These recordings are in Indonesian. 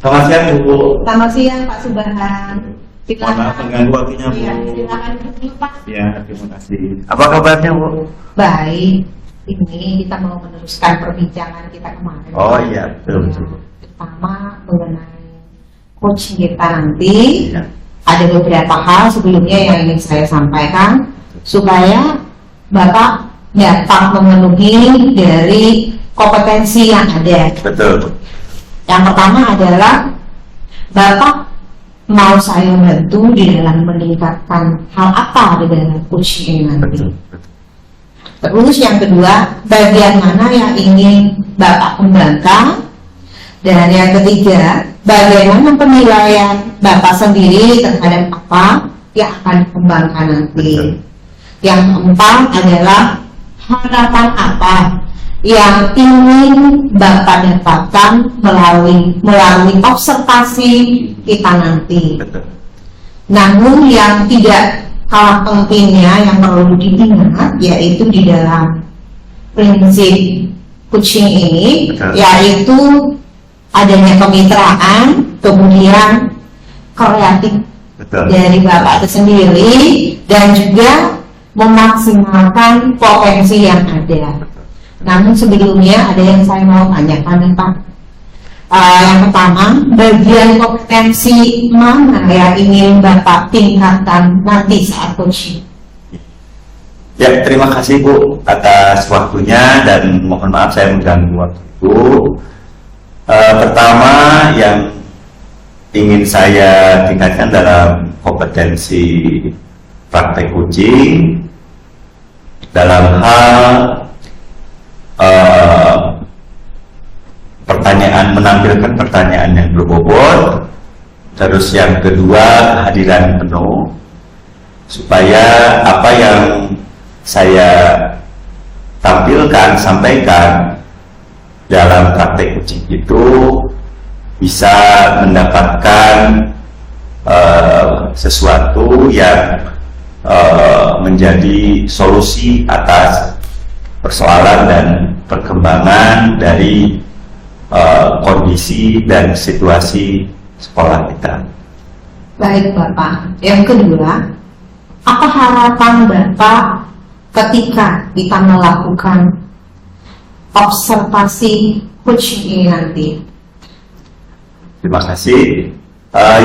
Selamat siang Bu. Selamat siang Pak Subhan. Mohon maaf mengganggu waktunya Bu. Ya, silakan duduk Pak. Ya, terima kasih. Apa kabarnya Bu? Baik. Ini kita mau meneruskan perbincangan kita kemarin. Oh iya, betul. Ya, pertama mengenai coaching kita nanti. Iya. Ada beberapa hal sebelumnya yang ingin saya sampaikan supaya Bapak dapat memenuhi dari kompetensi yang ada. Betul. Yang pertama adalah Bapak mau saya bantu di dalam meningkatkan hal apa di dalam coaching ini nanti. Betul. Terus yang kedua, bagian mana yang ingin Bapak kembangkan. Dan yang ketiga, bagaimana penilaian Bapak sendiri terhadap apa yang akan dikembangkan nanti. Yang keempat adalah harapan apa yang ingin Bapak dapatkan melalui observasi kita nanti. Betul. Namun yang tidak kalah pentingnya yang perlu diingat yaitu di dalam prinsip coaching ini, Betul. yaitu adanya kemitraan, kemudian kreatif Betul. dari Bapak itu sendiri, dan juga memaksimalkan potensi yang ada. Namun sebelumnya ada yang saya mau tanyakan nih Pak. Yang pertama, bagian kompetensi mana yang ingin Bapak tingkatkan nanti saat coaching? Ya, terima kasih Bu atas waktunya dan mohon maaf saya mengganggu waktu Ibu. Pertama yang ingin saya tingkatkan dalam kompetensi praktek coaching dalam hal menampilkan pertanyaan yang berbobot. Terus yang kedua, kehadiran penuh supaya apa yang saya tampilkan, sampaikan dalam praktek coaching itu bisa mendapatkan sesuatu yang menjadi solusi atas persoalan dan perkembangan dari kondisi dan situasi sekolah kita. Baik Bapak. Yang kedua, apa harapan Bapak ketika kita melakukan observasi coaching ini nanti? Terima kasih.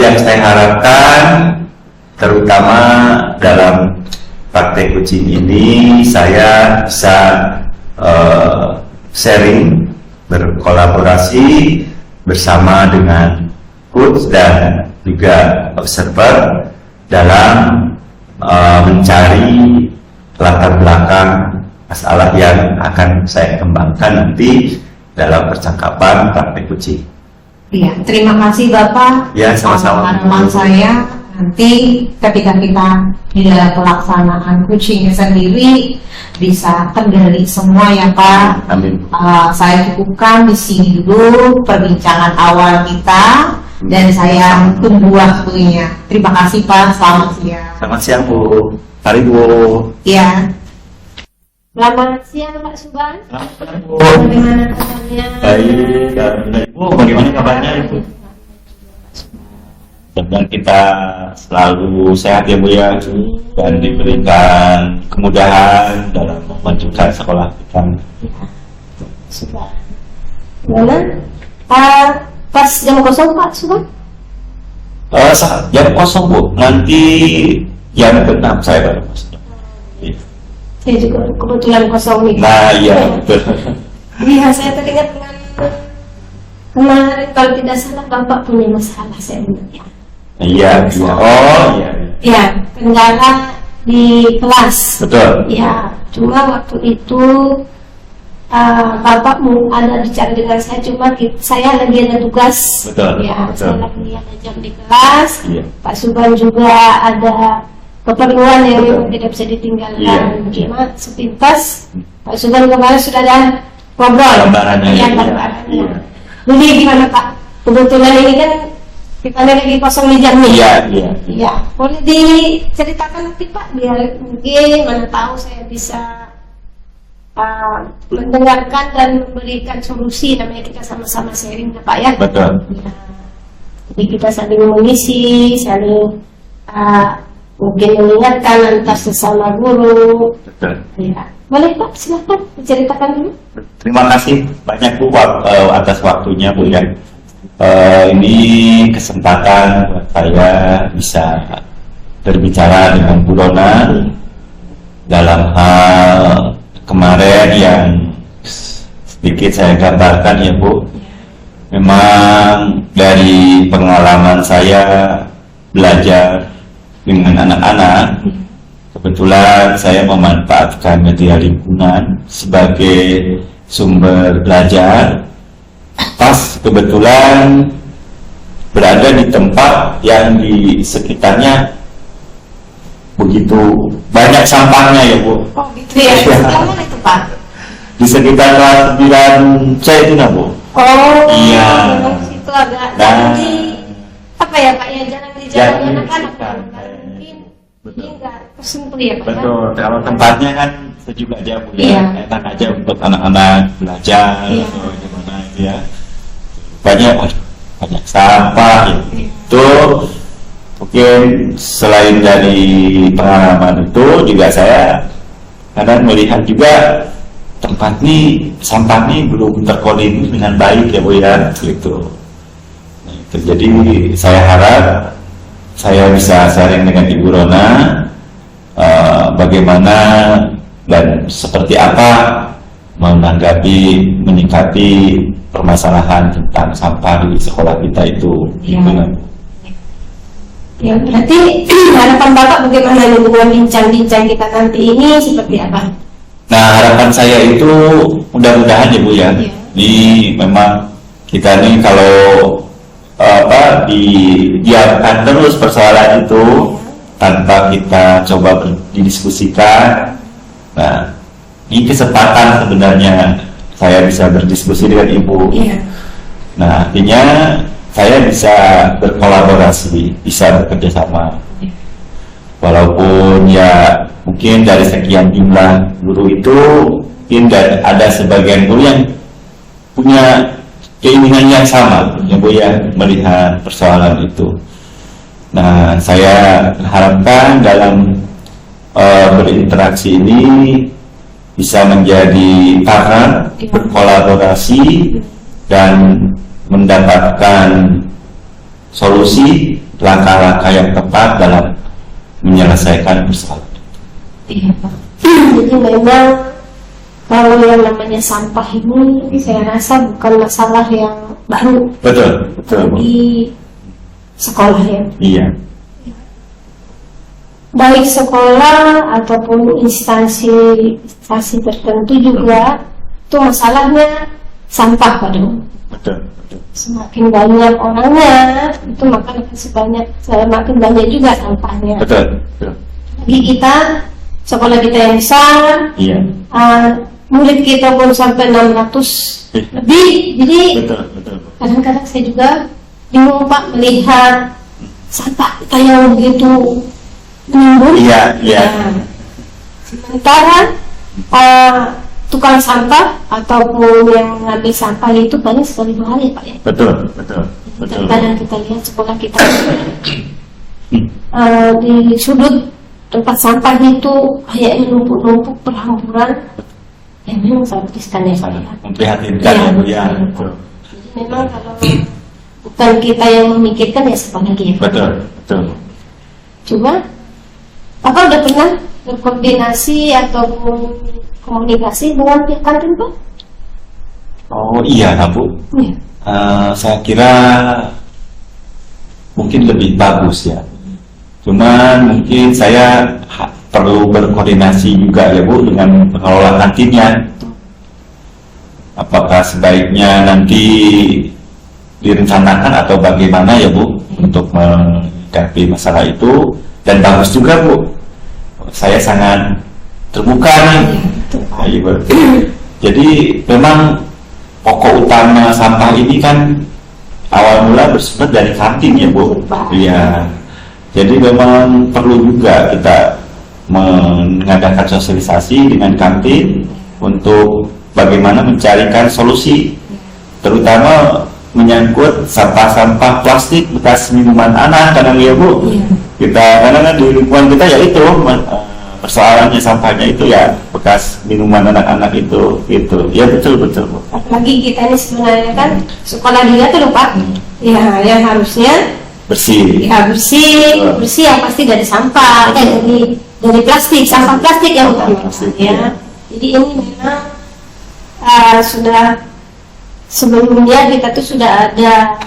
Yang saya harapkan terutama dalam praktek coaching ini saya bisa sharing, berkolaborasi bersama dengan coach dan juga observer dalam mencari latar belakang masalah yang akan saya kembangkan nanti dalam percakapan praktek coaching. Iya, terima kasih Bapak. Ya, sama-sama. Harapan saya nanti ketika kita di dalam pelaksanaan coaching sendiri bisa kendali semua ya Pak. Amin. Saya cukupkan di sini dulu perbincangan awal kita dan saya tunggu waktunya. Terima kasih Pak. Selamat siang. Selamat siang Bu. Mari Bu. Ya. Selamat siang Pak Subhan. Selamat siang Bu. Bagaimana kabarnya? Baik, alhamdulillah. Ibu, bagaimana kabarnya Ibu? Dan kita selalu sehat ya Bu ya, dan diberikan kemudahan dalam memajukan sekolah kita. Sudah. Gimana? Pas jam kosong Pak Subhan? Jam kosong Bu, nanti jam 6 saya baru masuk. Saya juga kebetulan kosong nih. Nah iya betul. Iya, saya teringat dengan kemarin kalau tidak salah Bapak punya masalah saya ingat ya. Iya, iya. Oh iya. Ya, kendala di kelas. Betul. Ya, cuma waktu itu Bapak mau ada bicara dengan saya, cuma saya lagi ada tugas. Betul, Ya, betul. saya lagi ada jam di kelas. Iya. Pak Subhan juga ada keperluan yang Betul. memang tidak bisa ditinggalkan. Iya. Cuma sepintas Pak Subhan kemarin sudah ada ngobrol. Gambarannya, Iya, iya. gambarannya. Iya. Jadi gimana Pak? Kebetulan ini kan kita lagi kosong di jam nih. Iya, iya. Ya, boleh diceritakan nanti Pak, biar mungkin mana tahu saya bisa mendengarkan dan memberikan solusi, namanya kita sama-sama sharing ya Pak ya. Betul. Ya. Jadi kita saling mengisi, saling mungkin mengingatkan antar sesama guru. Betul. Ya. Boleh Pak, silakan diceritakan dulu. Terima kasih banyak Bu atas waktunya Bu ya. Ini kesempatan buat saya bisa berbicara dengan Bu Rona dalam hal kemarin yang sedikit saya gambarkan ya Bu. Memang dari pengalaman saya belajar dengan anak-anak, kebetulan saya memanfaatkan media lingkungan sebagai sumber belajar. Pas kebetulan berada di tempat yang di sekitarnya begitu banyak sampahnya ya Bu. Oh gitu ya, sebelah mana itu Pak? Di sekitar kelas 9C itu nah Bu. Oh Iya. memang situ agak Nah, jarang di apa ya Pak ya, jarang di jalan Jarang anak-anak di- mungkin Betul. ini enggak tersentuh ya Pak ya? Betul, kalau tempatnya kan sejuk aja Bu ya, Iya. enak aja untuk anak-anak belajar Iya. atau gimana gitu ya. Banyak sampah itu. Mungkin selain dari pengalaman itu juga saya kadang melihat juga tempat ini, sampah ini belum terkoordinir dengan baik ya Bu ya, gitu. Nah, itu. Jadi saya harap saya bisa sharing dengan Ibu Rona bagaimana dan seperti apa menyikapi permasalahan tentang sampah di sekolah kita itu. Iya. Gitu, kan. Ya, berarti harapan Bapak bagaimana dengan bincang-bincang kita nanti ini seperti apa? Nah, harapan saya itu mudah-mudahan ya Bu ya. Iya. Ini memang kita nih kalau didiamkan terus persoalan itu tanpa kita coba didiskusikan. Nah, ini kesempatan sebenarnya saya bisa berdiskusi dengan Ibu. Iya. Nah, artinya saya bisa berkolaborasi, bisa bekerja sama. Walaupun ya mungkin dari sekian jumlah guru itu mungkin ada sebagian guru yang punya keinginan yang sama ya Bu ya, melihat persoalan itu. Nah, saya harapkan dalam berinteraksi ini bisa menjadi partner, berkolaborasi dan mendapatkan solusi langkah-langkah yang tepat dalam menyelesaikan persoalan. Iya Pak. Jadi memang kalau yang namanya sampah ini saya rasa bukan masalah yang baru Betul, betul. Bu. di sekolah ya. Iya, Baik sekolah ataupun instansi tertentu juga itu masalahnya sampah Pak Dong. betul, betul. Semakin banyak orangnya itu maka semakin banyak juga sampahnya. Betul, betul. Bagi kita sekolah kita yang besar, Iya, murid kita pun sampai 600 lebih. Jadi betul, betul. kadang-kadang saya juga bingung Pak melihat sampah kita yang begitu menimbun. Iya, iya. Nah, sementara tukang sampah ataupun yang mengambil sampah itu banyak sekali hal ya Pak ya. Betul, betul, betul. Kadang kita lihat sekolah kita di sudut tempat sampah itu kayaknya numpuk-numpuk berhamburan. Ya memang sangat riskan ya Pak ya. Memprihatinkan ya Bu ya. Iya. Betul, Jadi memang kalau bukan kita yang memikirkan ya siapa lagi ya Pak. betul, betul. Cuma Bapak udah pernah berkoordinasi ataupun komunikasi dengan pihak kantin Pak? Oh iya, nah, Bu. Iya. Saya kira mungkin lebih bagus ya. Cuman mungkin saya perlu berkoordinasi juga ya Bu dengan pengelola kantinnya. Apakah sebaiknya nanti direncanakan atau bagaimana ya Bu untuk menghadapi masalah itu. Dan bagus juga Bu, saya sangat terbuka nih. Nah, Ibu. Jadi memang pokok utama sampah ini kan awal mula bersumber dari kantin ya Bu. Iya. Jadi memang perlu juga kita mengadakan sosialisasi dengan kantin untuk bagaimana mencarikan solusi, terutama menyangkut sampah-sampah plastik bekas minuman anak kadang ya Bu. Iya. Kita kadang di lingkungan kita ya itu persoalannya sampahnya itu ya bekas minuman anak-anak itu gitu. Ya betul Bu. Apalagi kita ini sebenarnya kan sekolah dia tuh lupa. Ya, yang harusnya Bersih. ya bersih yang pasti dari sampah, dari plastik, sampah plastik yang utama. Plastik, Ya. ya. Jadi ini memang sudah sebelumnya kita tuh sudah ada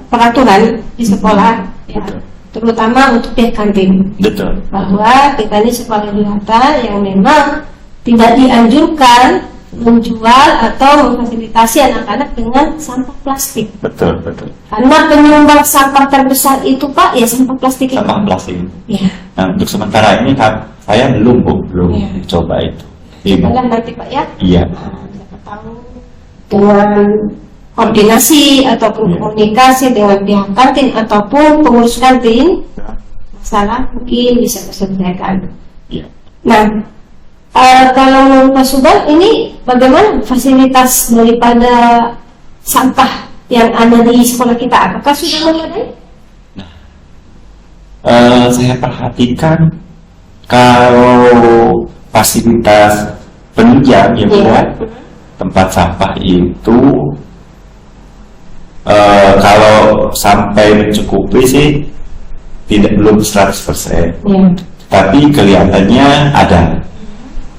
peraturan di sekolah, ya, Betul. terutama untuk pihak kantin, Betul. bahwa kita ini sekolah wisata yang memang tidak dianjurkan menjual atau memfasilitasi anak-anak dengan sampah plastik. Betul. Karena penyumbang sampah terbesar itu Pak, ya sampah plastik itu. Sampah plastik. Ya, Nah, untuk sementara ini kan saya belum Iya. coba itu. cobalah nanti Pak ya. Iya. Siapa tahu dengan koordinasi ataupun Iya. komunikasi dengan pihak kantin ataupun pengurus kantin, masalah mungkin bisa diselesaikan. Iya. Nah, kalau menurut Pak Subhan ini bagaimana fasilitas daripada sampah yang ada di sekolah kita? Apakah sudah memadai? Saya perhatikan kalau fasilitas penunjang ya Bu, Iya. tempat sampah itu kalau sampai mencukupi sih belum 100%, Ya. tapi kelihatannya ada.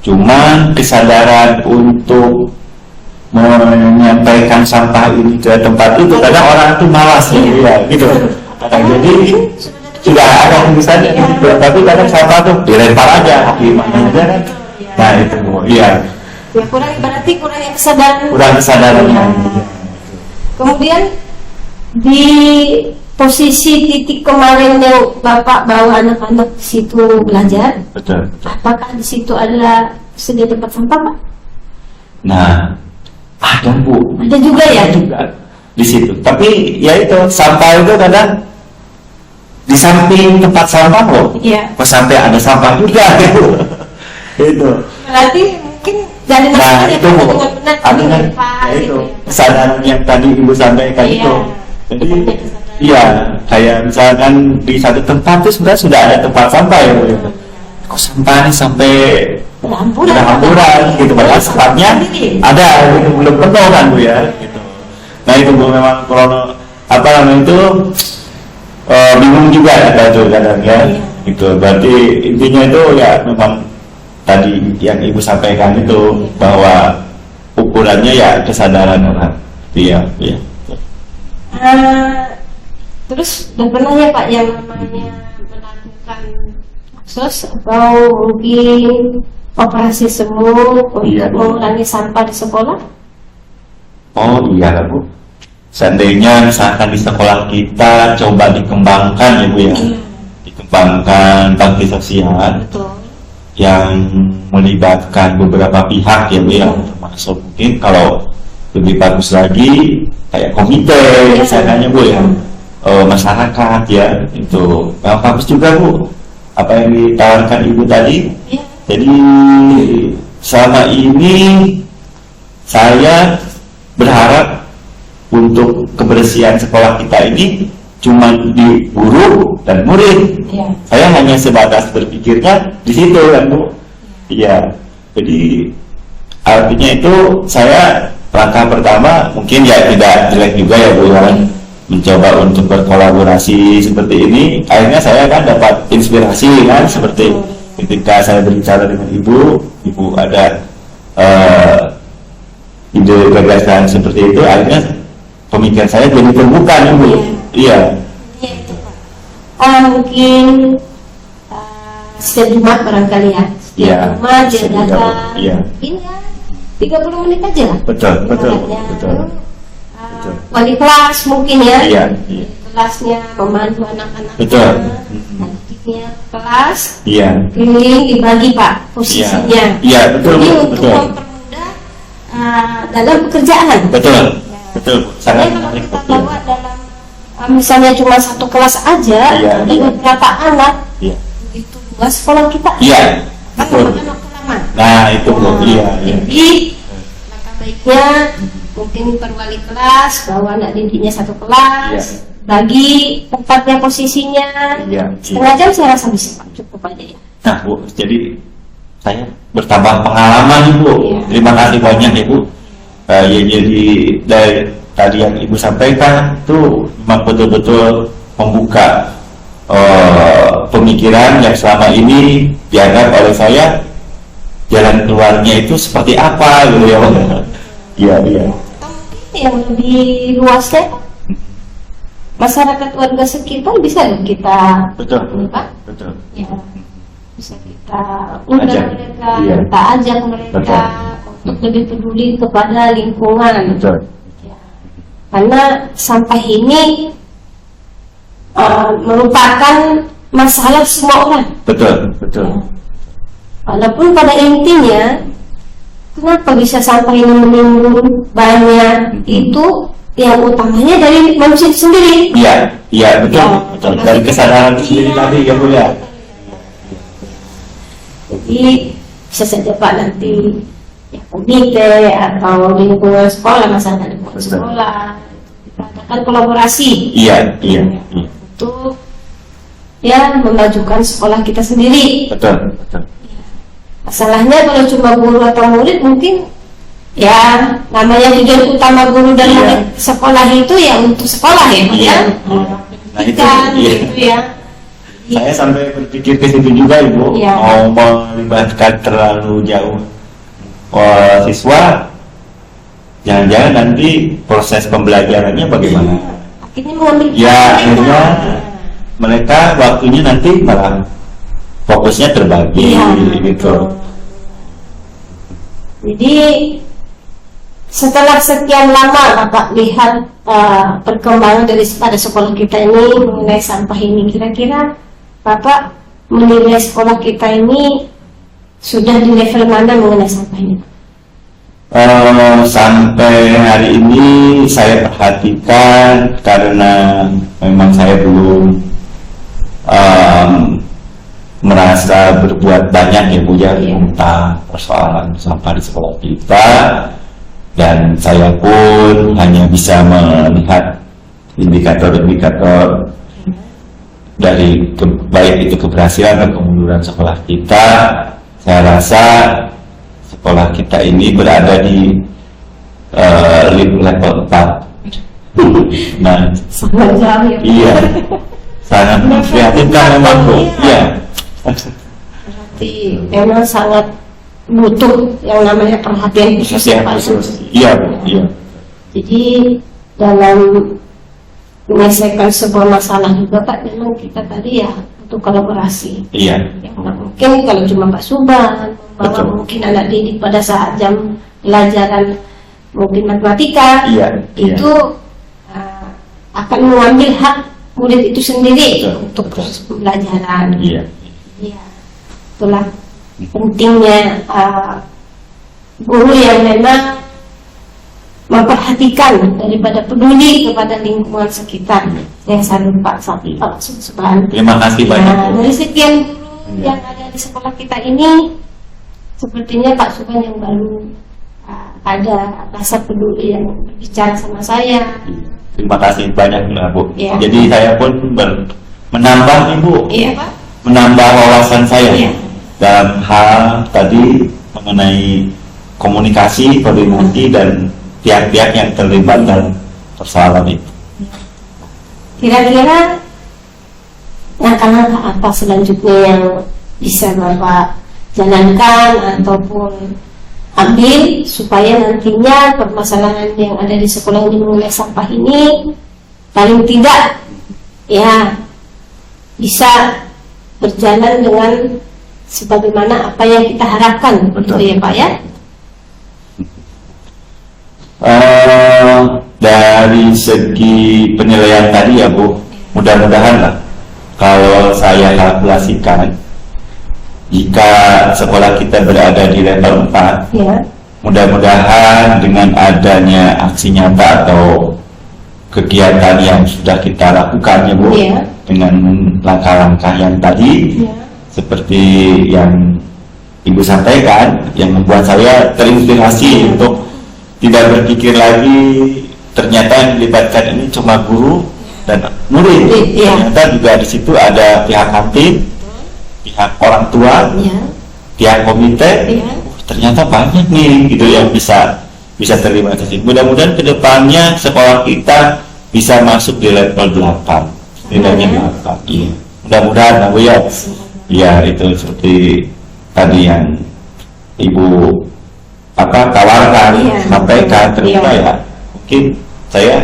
Cuman kesadaran untuk menyampaikan sampah ini ke tempat itu kadang orang itu malas ya gitu. Kadang jadi sudah ada tulisannya gitu, tapi kadang sampah tuh dilempar aja di mana aja kan. Nah itu iya, Ya berarti kurang yang kesadaran. kurang kesadarannya. Kemudian di posisi titik kemarin yang Bapak bawa anak-anak ke situ belajar, Betul. apakah di situ ada sedia tempat sampah Pak? Nah ada Bu, Ada juga ya? juga di situ. Tapi ya itu sampah itu kadang di samping tempat sampah kok. Iya. Kok sampai ada sampah juga gitu. Itu. Berarti mungkin dari Nah masyarakat itu Bu, dengan benar ada kan Pak, ya itu gitu ya. kesadaran yang tadi Ibu sampaikan Iya. itu. Jadi iya kayak misalkan di satu tempat itu sebenarnya sudah ada tempat sampah ya Bu. Kok sampah ini sampai berhamburan gitu, padahal tempatnya ada gitu, belum penuh kan Bu ya gitu. Nah itu Bu memang kalau apa namanya itu bingung juga kita tuh kadang ya gitu. Berarti intinya itu ya memang tadi yang Ibu sampaikan itu bahwa ukurannya ya kesadaran orang. Iya. Terus udah pernah ya Pak yang namanya melakukan akses atau mungkin operasi semut untuk Iya, Bu. mengurangi sampah di sekolah? Oh iya lah Bu. Seandainya misalkan di sekolah kita coba dikembangkan ya Bu ya, dikembangkan bakti sosial Betul. yang melibatkan beberapa pihak ya Bu ya, termasuk mungkin kalau lebih bagus lagi kayak komite misalnya Bu ya, masyarakat ya, itu memang bagus juga Bu apa yang ditawarkan Ibu tadi. Iya. Jadi selama ini saya berharap untuk kebersihan sekolah kita ini cuma di guru dan murid. Iya. Saya hanya sebatas berpikirnya di situ kan Bu. Iya. Jadi artinya itu saya langkah pertama mungkin ya tidak jelek juga ya Bu ya, mencoba untuk berkolaborasi seperti ini. Akhirnya saya kan dapat inspirasi kan, seperti ketika saya berbicara dengan Ibu ada ide gagasan seperti itu, akhirnya pemikiran saya jadi terbuka nih Bu. Iya. Iya itu Pak. Mungkin setiap Jumat barangkali ya. Setiap Iya. Jumat dia Setiap Jumat, datang. iya. Mungkin ya 30 menit aja lah. Betul. Ibaratnya, wali kelas mungkin ya. Iya. Kelasnya memandu anak-anak. Betul. Nantinya kelas Iya. keliling dibagi Pak posisinya. Iya, betul. Jadi Bu. untuk Betul. mempermudah dalam pekerjaan. Betul. Betul. Bu. Sangat Jadi kalau menarik. kita Betul. bawa dalam misalnya cuma satu kelas aja Iya, dengan iya. berapa anak, Iya. itu luas sekolah kita. Iya. Kan Betul. memakan waktu lama. Nah, itu Bu. Iya. Jadi langkah baiknya mungkin perwali kelas bawa anak didiknya satu kelas, Iya. bagi tempatnya posisinya, Iya. setengah jam saya rasa bisa Pak, cukup aja ya. Nah Bu, jadi saya bertambah pengalaman Bu. Iya. Terima kasih banyak ya Bu. Ya, jadi dari tadi yang Ibu sampaikan itu memang betul-betul membuka pemikiran yang selama ini dianggap oleh saya jalan keluarnya itu seperti apa gitu ya Pak. Iya, iya. Atau mungkin yang lebih luasnya masyarakat warga sekitar bisa loh kita Betul. ini Pak, Betul. ya bisa kita undang Ajak. mereka, Iya. kita ajak mereka Betul. untuk lebih peduli kepada lingkungan. Betul. Ya. Karena sampah ini merupakan masalah semua orang. Betul. Betul. Ya. Walaupun pada intinya, kenapa bisa sampah ini menimbun banyak, itu yang utamanya dari manusia itu sendiri. Iya, iya betul, Ya. betul. Dari kesadaran sendiri tadi ya Bu ya. Jadi bisa saja Pak nanti ya komite atau lingkungan sekolah, masyarakat lingkungan Betul. sekolah, kita adakan kolaborasi Iya, iya, iya. untuk ya memajukan sekolah kita sendiri. Betul, betul. Masalahnya kalau cuma guru atau murid mungkin ya namanya tujuan utama guru dan Iya. murid sekolah itu ya untuk sekolah ya Pak Iya. ya. Nah, itu, Kan, iya. gitu ya. Saya sampai berpikir ke situ juga Ibu, Iya. mau melibatkan terlalu jauh siswa, jangan-jangan nanti proses pembelajarannya bagaimana? Akhirnya mengambil Ya akhirnya mereka waktunya nanti malah fokusnya terbagi Iya, gitu. betul. Jadi setelah sekian lama Bapak lihat perkembangan pada sekolah kita ini mengenai sampah ini, kira-kira Bapak menilai sekolah kita ini sudah di level mana mengenai sampah ini? Sampai hari ini saya perhatikan karena memang saya belum merasa berbuat banyak ya Bu ya tentang persoalan sampah di sekolah kita, dan saya pun hanya bisa melihat indikator-indikator dari baik itu keberhasilan atau kemunduran sekolah kita. Saya rasa sekolah kita ini berada di level 4. Nah, Sangat jauh ya Pak. iya, sangat memprihatinkan memang Bu. Iya. Berarti memang sangat butuh yang namanya perhatian khusus ya Pak. Iya, Bu. Iya. Jadi dalam menyelesaikan sebuah masalah juga Pak, memang kita tadi ya butuh kolaborasi. Iya. Ya, mungkin kalau cuma Pak Suban membawa Betul. mungkin anak didik pada saat jam pelajaran mungkin matematika, Iya. itu akan mengambil hak murid itu sendiri Betul. untuk Betul. proses pembelajaran. Iya. Iya, itulah pentingnya guru yang memang memperhatikan daripada peduli kepada lingkungan sekitar. Yang saya Pak Suban. Terima kasih banyak Bu. Dari sekian guru yang ada di sekolah kita ini, sepertinya Pak Suban yang baru ada rasa peduli yang berbicara sama saya. Terima kasih banyak Bu. Iya. Jadi saya pun menambah Ibu, Iya Pak. menambah wawasan saya Iya. dalam hal tadi mengenai komunikasi, koordinasi dan pihak-pihak yang terlibat dalam persoalan itu. Kira-kira langkah-langkah apa selanjutnya yang bisa Bapak jalankan ataupun ambil supaya nantinya permasalahan yang ada di sekolah ini mengenai sampah ini paling tidak ya bisa berjalan dengan sebagaimana apa yang kita harapkan. Betul. Betul ya Pak ya? Dari segi penilaian tadi ya Bu, mudah-mudahan lah kalau saya kalkulasikan, jika sekolah kita berada di level 4, Ya. mudah-mudahan dengan adanya aksi nyata atau kegiatan yang sudah kita lakukan ya Bu, Iya. dengan langkah-langkah yang tadi Ya. seperti yang Ibu sampaikan, yang membuat saya terinspirasi untuk tidak berpikir lagi ternyata yang dilibatkan ini cuma guru dan murid. Iya. Ternyata juga di situ ada pihak kantin, pihak orang tua, Ya. pihak komite. Iya. Ternyata banyak nih gitu yang bisa terlibat di situ. Mudah-mudahan kedepannya sekolah kita bisa masuk di level 8, nilainya 8. Iya. Mudah-mudahan Bu ya. Iya, itu seperti tadi yang Ibu tawarkan, Iya. sampaikan, terima Iya. ya. Mungkin saya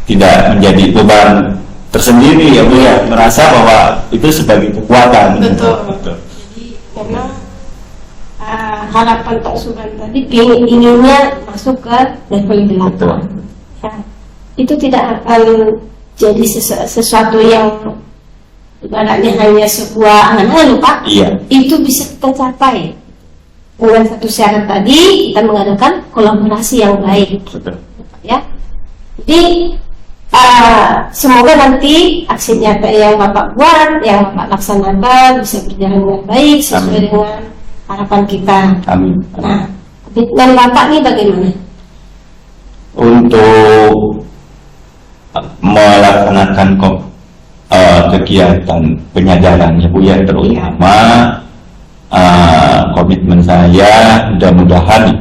tidak menjadi beban tersendiri ya Bu ya, merasa bahwa itu sebagai kekuatan. Betul. Jadi memang harapan Pak Suban tadi inginnya masuk ke level 8. Betul. Ya, itu tidak akan jadi sesuatu yang ibaratnya hanya sebuah angan-angan Pak. Iya. Itu bisa kita capai dengan satu syarat tadi, kita mengadakan kolaborasi yang baik. Betul. Ya, jadi semoga nanti aksi nyata yang Bapak buat, yang Bapak laksanakan bisa berjalan dengan baik sesuai Amin. dengan harapan kita. Amin. Nah, komitmen Bapak nih bagaimana? Untuk melaksanakan kegiatan penyadaran ya Bu ya, terutama komitmen saya mudah-mudahan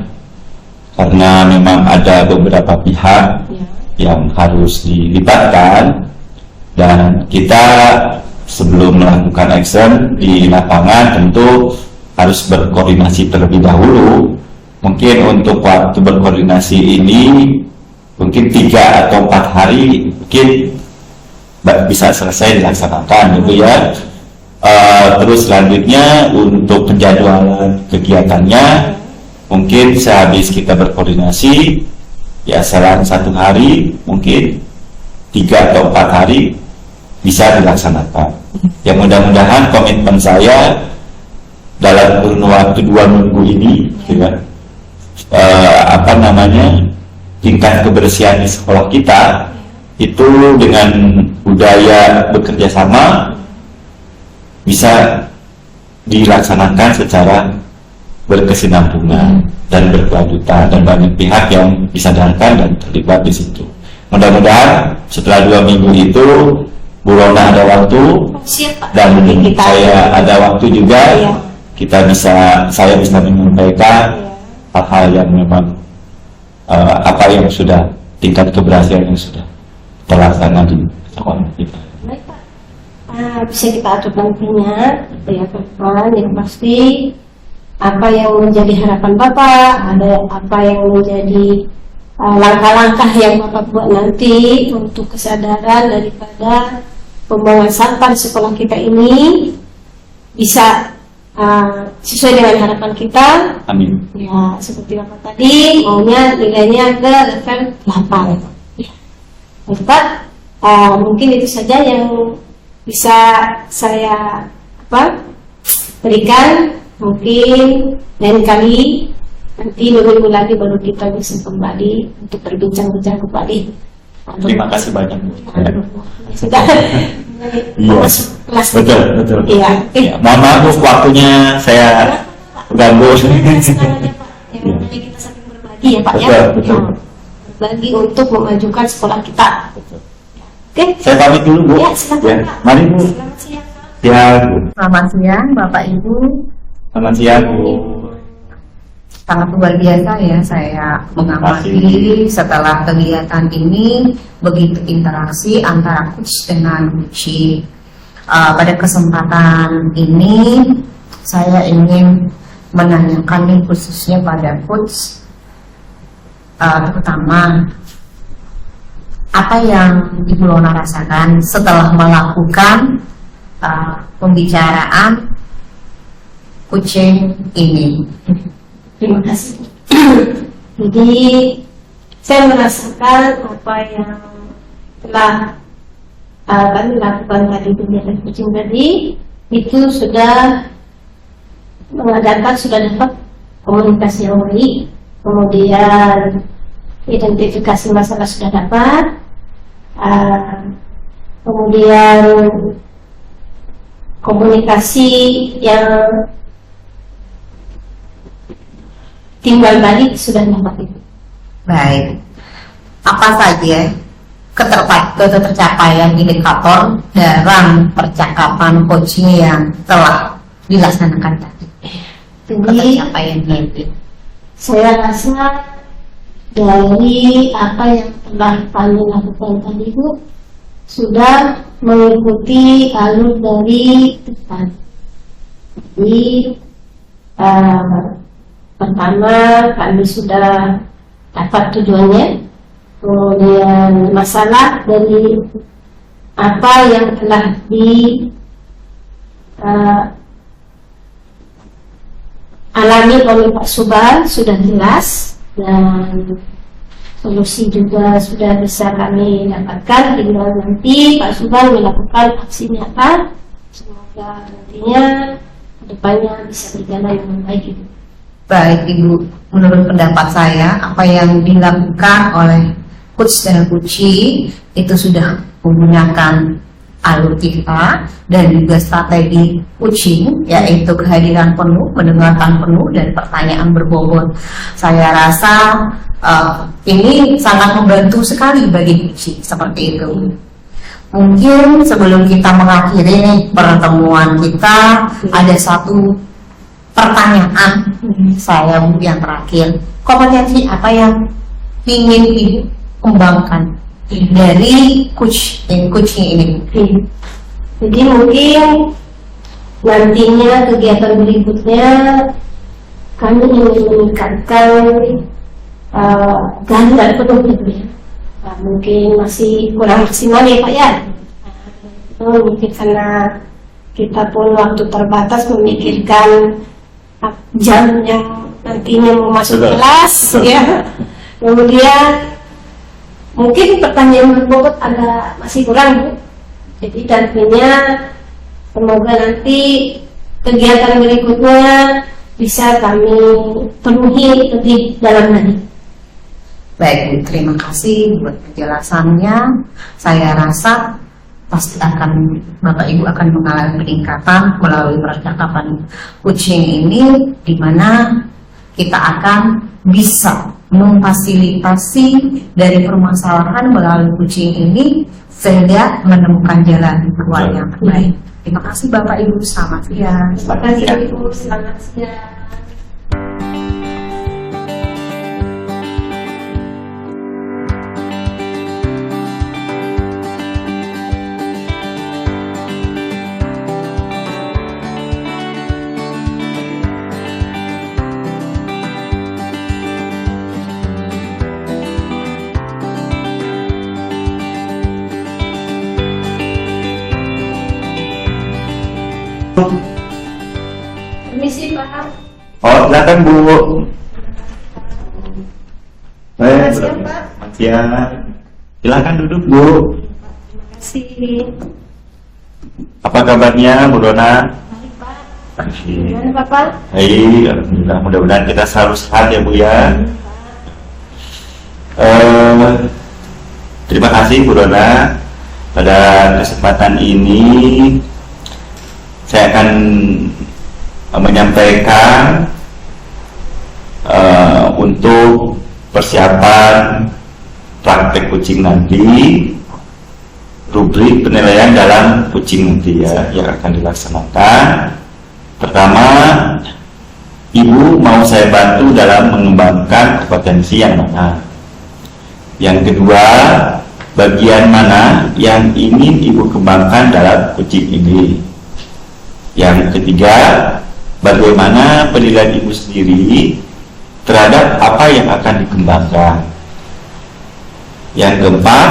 karena memang ada beberapa pihak Ya. yang harus dilibatkan dan kita sebelum melakukan action di lapangan tentu harus berkoordinasi terlebih dahulu. Mungkin untuk waktu berkoordinasi ini mungkin 3 atau 4 hari mungkin bisa selesai dilaksanakan gitu ya. Terus selanjutnya untuk penjadwalan kegiatannya mungkin sehabis kita berkoordinasi ya selang 1 hari mungkin 3 atau 4 hari bisa dilaksanakan. Ya mudah-mudahan komitmen saya dalam kurun waktu 2 minggu ini gitu ya, tingkat kebersihan di sekolah kita itu dengan budaya bekerja sama bisa dilaksanakan secara berkesinambungan dan berkelanjutan dan banyak pihak yang disadarkan dan terlibat di situ. Mudah-mudahan setelah 2 minggu itu Bu Rona ada waktu Siap Pak. dan Kita saya ada waktu juga, Iya. saya bisa menyampaikan Iya. hal-hal yang memang apa yang sudah tingkat keberhasilan yang sudah terlaksana di sekolah kita. Baik Pak. Bisa kita atur nantinya ya Pak. Yang pasti apa yang menjadi harapan Bapak, ada apa yang menjadi langkah-langkah yang Bapak buat nanti untuk kesadaran daripada pembuangan sampah di sekolah kita ini bisa sesuai dengan harapan kita. Amin. Ya, seperti Bapak tadi maunya nilainya ke level 8. Ya. Bapak, mungkin itu saja yang bisa saya berikan. Mungkin lain kali nanti minggu lagi baru kita bisa kembali untuk berbincang-bincang kembali. Terima kasih banyak. Sudah Iya. masuk kelas. Betul. Iya. Ya, mohon maaf Bu, waktunya saya ganggu. Sekarang ya Pak, yang namanya kita saling berbagi ya Pak ya. Betul. Ya, berbagi untuk memajukan sekolah kita. Oke. Saya pamit dulu Bu. Ya, silakan Ya, Pak. mari Bu. Selamat siang Pak. Ya, Bu. Selamat siang Bapak Ibu. Selamat siang Bu. Sangat luar biasa ya saya mengamati setelah kegiatan ini begitu interaksi antara coach dengan coach. Pada kesempatan ini saya ingin menanyakan nih khususnya pada coach, terutama apa yang Ibu Lona rasakan setelah melakukan pembicaraan coaching ini. Terima kasih. Jadi saya merasakan apa yang telah kami lakukan tadi kegiatan coaching tadi itu sudah sudah dapat komunikasi yang baik, kemudian identifikasi masalah sudah dapat, kemudian komunikasi yang timbal balik sudah dapat itu. Baik. Apa saja ketercapaian indikator dalam percakapan coaching yang telah dilaksanakan tadi? Jadi Ketercapaiannya itu. saya rasa dari apa yang telah kami lakukan tadi itu sudah mengikuti alur dari depan. Jadi pertama kami sudah dapat tujuannya, kemudian masalah dari apa yang telah alami oleh Pak Subal sudah jelas, dan solusi juga sudah bisa kami dapatkan. Tinggal nanti Pak Subal melakukan aksi nyata, semoga nantinya kedepannya bisa berjalan dengan baik. Baik Ibu, menurut pendapat saya apa yang dilakukan oleh coach dan coaching itu sudah menggunakan alur kita dan juga strategi coaching, yaitu kehadiran penuh, mendengarkan penuh, dan pertanyaan berbobot. Saya rasa ini sangat membantu sekali bagi coaching seperti itu. Mungkin sebelum kita mengakhiri pertemuan kita, ada satu pertanyaan saya yang terakhir. Kompetensi apa yang ingin Ibu kembangkan dari coaching ini? Jadi mungkin nantinya kegiatan berikutnya kami ingin meningkatkan ganda penuh gitu ya. Mungkin masih kurang maksimal ya Pak ya. Mungkin karena kita pun waktu terbatas memikirkan jam yang nantinya mau masuk kelas ya. Kemudian mungkin pertanyaan berbobot agak masih kurang Bu. Jadi nantinya semoga nanti kegiatan berikutnya bisa kami penuhi lebih dalam lagi. Baik Bu, terima kasih buat penjelasannya. Saya rasa pasti Bapak Ibu akan mengalami peningkatan melalui percakapan coaching ini, di mana kita akan bisa memfasilitasi dari permasalahan melalui coaching ini sehingga menemukan jalan keluar yang terbaik. Terima kasih Bapak Ibu, selamat siang. Terima kasih Ibu, selamat siang. Permisi Pak. Oh, silakan Bu. Siang, Pak. Siang. Silakan duduk Bu. Terima kasih. Apa kabarnya Bu Dona? Baik Pak. Baik. Gimana Bapak? Baik, alhamdulillah. Mudah-mudahan kita selalu sehat ya Bu ya. Terima kasih Bu Dona. Pada kesempatan ini saya akan menyampaikan untuk persiapan praktek coaching nanti, rubrik penilaian dalam coaching nanti ya yang akan dilaksanakan. Pertama, Ibu mau saya bantu dalam mengembangkan kompetensi yang mana? Yang kedua, bagian mana yang ingin Ibu kembangkan dalam coaching ini? Yang ketiga, bagaimana penilaian Ibu sendiri terhadap apa yang akan dikembangkan? Yang keempat,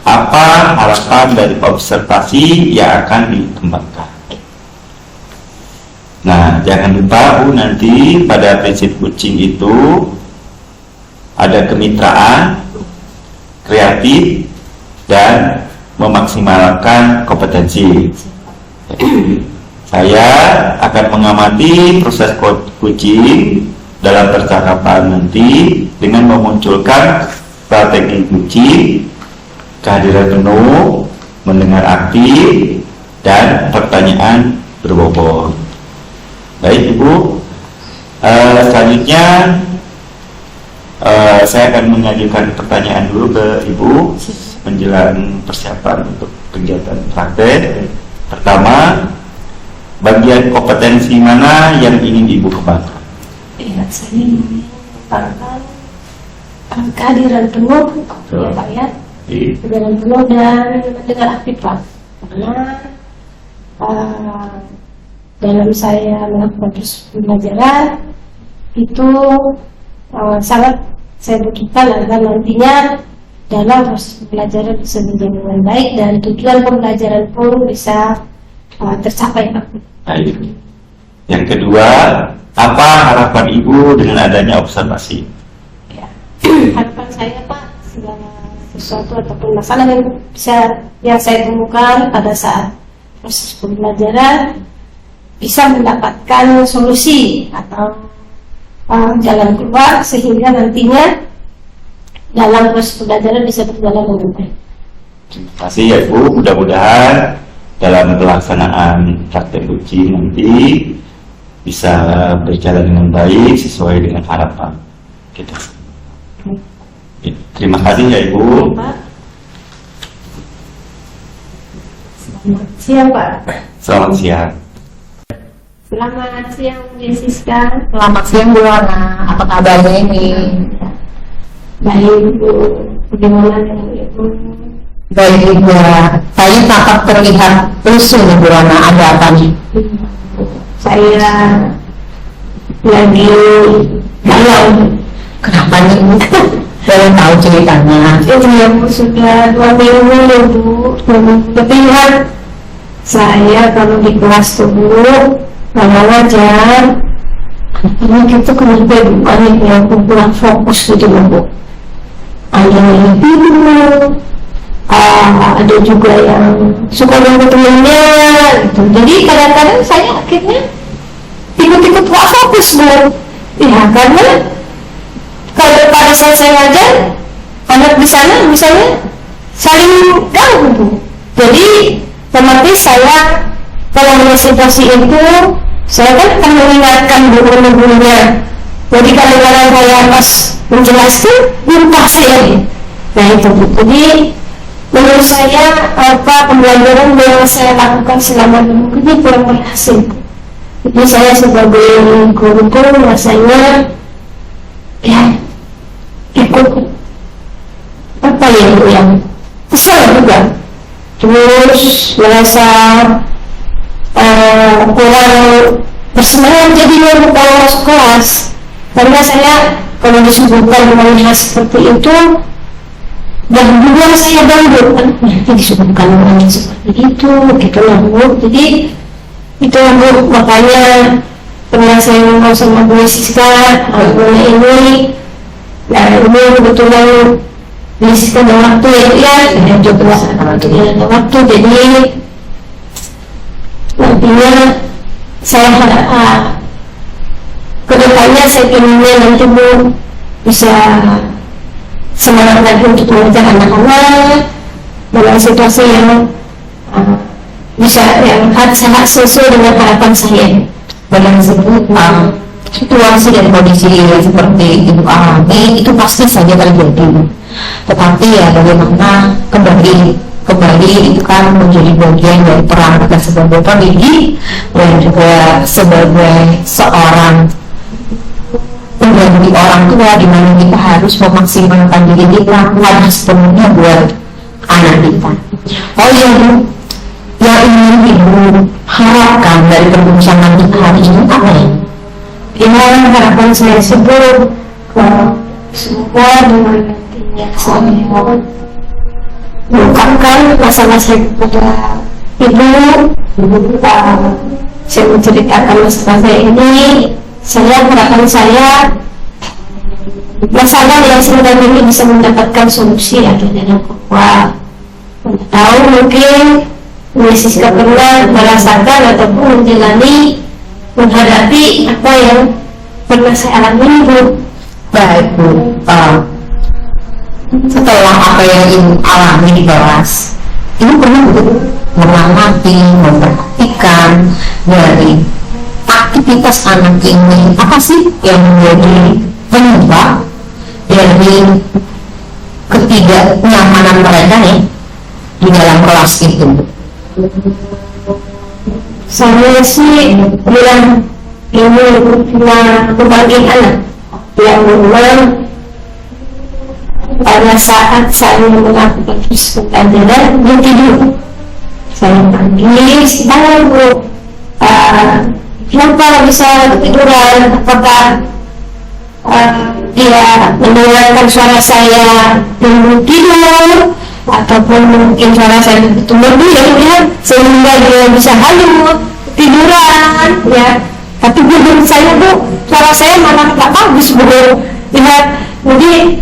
apa harapan dari observasi yang akan dikembangkan? Nah, jangan lupa Bu, nanti pada prinsip coaching itu ada kemitraan, kreatif, dan memaksimalkan kompetensi. Saya akan mengamati proses coaching dalam percakapan nanti dengan memunculkan strategi coaching, kehadiran penuh, mendengar aktif, dan pertanyaan berbobot. Baik Ibu, selanjutnya Saya akan mengajukan pertanyaan dulu ke Ibu menjelang persiapan untuk kegiatan praktek. Pertama, bagian kompetensi mana yang ingin Ibu kembangkan? Ya, saya mengembangkan kehadiran penuh ya Pak ya, kehadiran penuh dan mendengar aktif Pak, karena dalam saya melakukan proses pembelajaran itu sangat saya butuhkan agar nantinya dalam proses pembelajaran bisa berjalan dengan baik dan tujuan pembelajaran pun bisa tercapai Pak. Baik. Yang kedua, apa harapan Ibu dengan adanya observasi? Ya. Harapan saya Pak, segala sesuatu ataupun masalah yang saya temukan pada saat proses pembelajaran bisa mendapatkan solusi atau jalan keluar sehingga nantinya dalam proses pembelajaran bisa berjalan dengan baik. Terima kasih ya Ibu, mudah-mudahan dalam pelaksanaan praktek uji nanti bisa berjalan dengan baik sesuai dengan harapan kita. Terima kasih ya Ibu. Selamat siang Pak. Selamat siang. Selamat siang Jessica. Selamat siang Bu Rona, apa kabarnya ini? Baik Bu, bagaimana dengan Ibu? Baik juga. Saya tampak terlihat rusuh nih Bu Rona, ada apa nih? Saya lagi galau. Kenapa nih Bu? Boleh tahu ceritanya? Itu ya Bu, sudah 2 minggu ya Bu. Lebih kan saya kalau di kelas tuh Bu nggak ngajar. Ini kita kenapa banyak yang kurang fokus gitu Bu. Ada yang tidur, ada juga yang suka ganggu temennya gitu. Jadi kadang-kadang saya akhirnya ikut-ikut gak fokus Bu. Ya karena kalau pada saat saya ngajar anak di sana misalnya saling ganggu Bu. Jadi otomatis saya kalau melihat situasi itu saya kan akan mengingatkan guru-gurunya. Jadi kadang-kadang saya pas menjelaskan lupa saya. Nah itu Bu. Jadi menurut saya pembelajaran yang saya lakukan selama 2 minggu ini kurang berhasil. Jadi saya sebagai guru rasanya ya ikut apa ya yang kesal juga, terus merasa kurang bersemangat jadinya kalau masuk kelas, karena saya kalau disebutkan dengan hal seperti itu dan juga saya ganggu nanti disebutkan dengan seperti itu gitu lah Bu. Jadi itu Bu, makanya pernah saya ngomong sama Bu Siska mengenai ini. Nah ini kebetulan Bu Siska ada waktu ya dan juga ada waktu, jadi nantinya saya harap kedepannya saya inginnya nanti Bu bisa semangat lagi untuk mengajar anak-anak dalam situasi yang bisa yang sangat sesuai dengan harapan saya. Bagaimana disebut situasi dan kondisi seperti Ibu alami itu pasti saja terjadi. Tetapi ya bagaimana kembali itu kan menjadi bagian dari peran kita sebagai pendidik dan juga sebagai seorang menjadi orang tua, di mana kita harus memaksimalkan diri kita wadah sepenuhnya buat anak kita. Oh iya Bu, yang ingin Ibu harapkan dari perbincangan kita hari ini apa ya? Ini harapan saya sebelum semua dengan nantinya saya mengungkapkan masalah saya kepada Ibu. Saya menceritakan masalah saya ini. Harapan saya masalah yang sebenarnya ini bisa mendapatkan solusi agar dengan kuat. Tahu mungkin Siska pernah merasakan ataupun menjalani menghadapi apa yang pernah saya alami Bu. Baik Bu, setelah apa yang Ibu alami di kelas, Ibu pernah mengamati, memperhatikan dari aktivitas anak ini apa sih yang menjadi penyebab ya dari ketidaknyamanan mereka nih di dalam kelas itu? Saya sih bilang ini cuma pembagian anak yang memang pada saat saya melakukan pembelajaran dia tidur. Saya panggil, sedang Bu, kenapa bisa ketiduran? Apakah dia mendengarkan suara saya dan tidur, ataupun mungkin suara saya itu merdu ya, sehingga dia bisa halu tiduran ya. Tapi menurut saya tuh suara saya malah tak bagus Bu. Lihat, jadi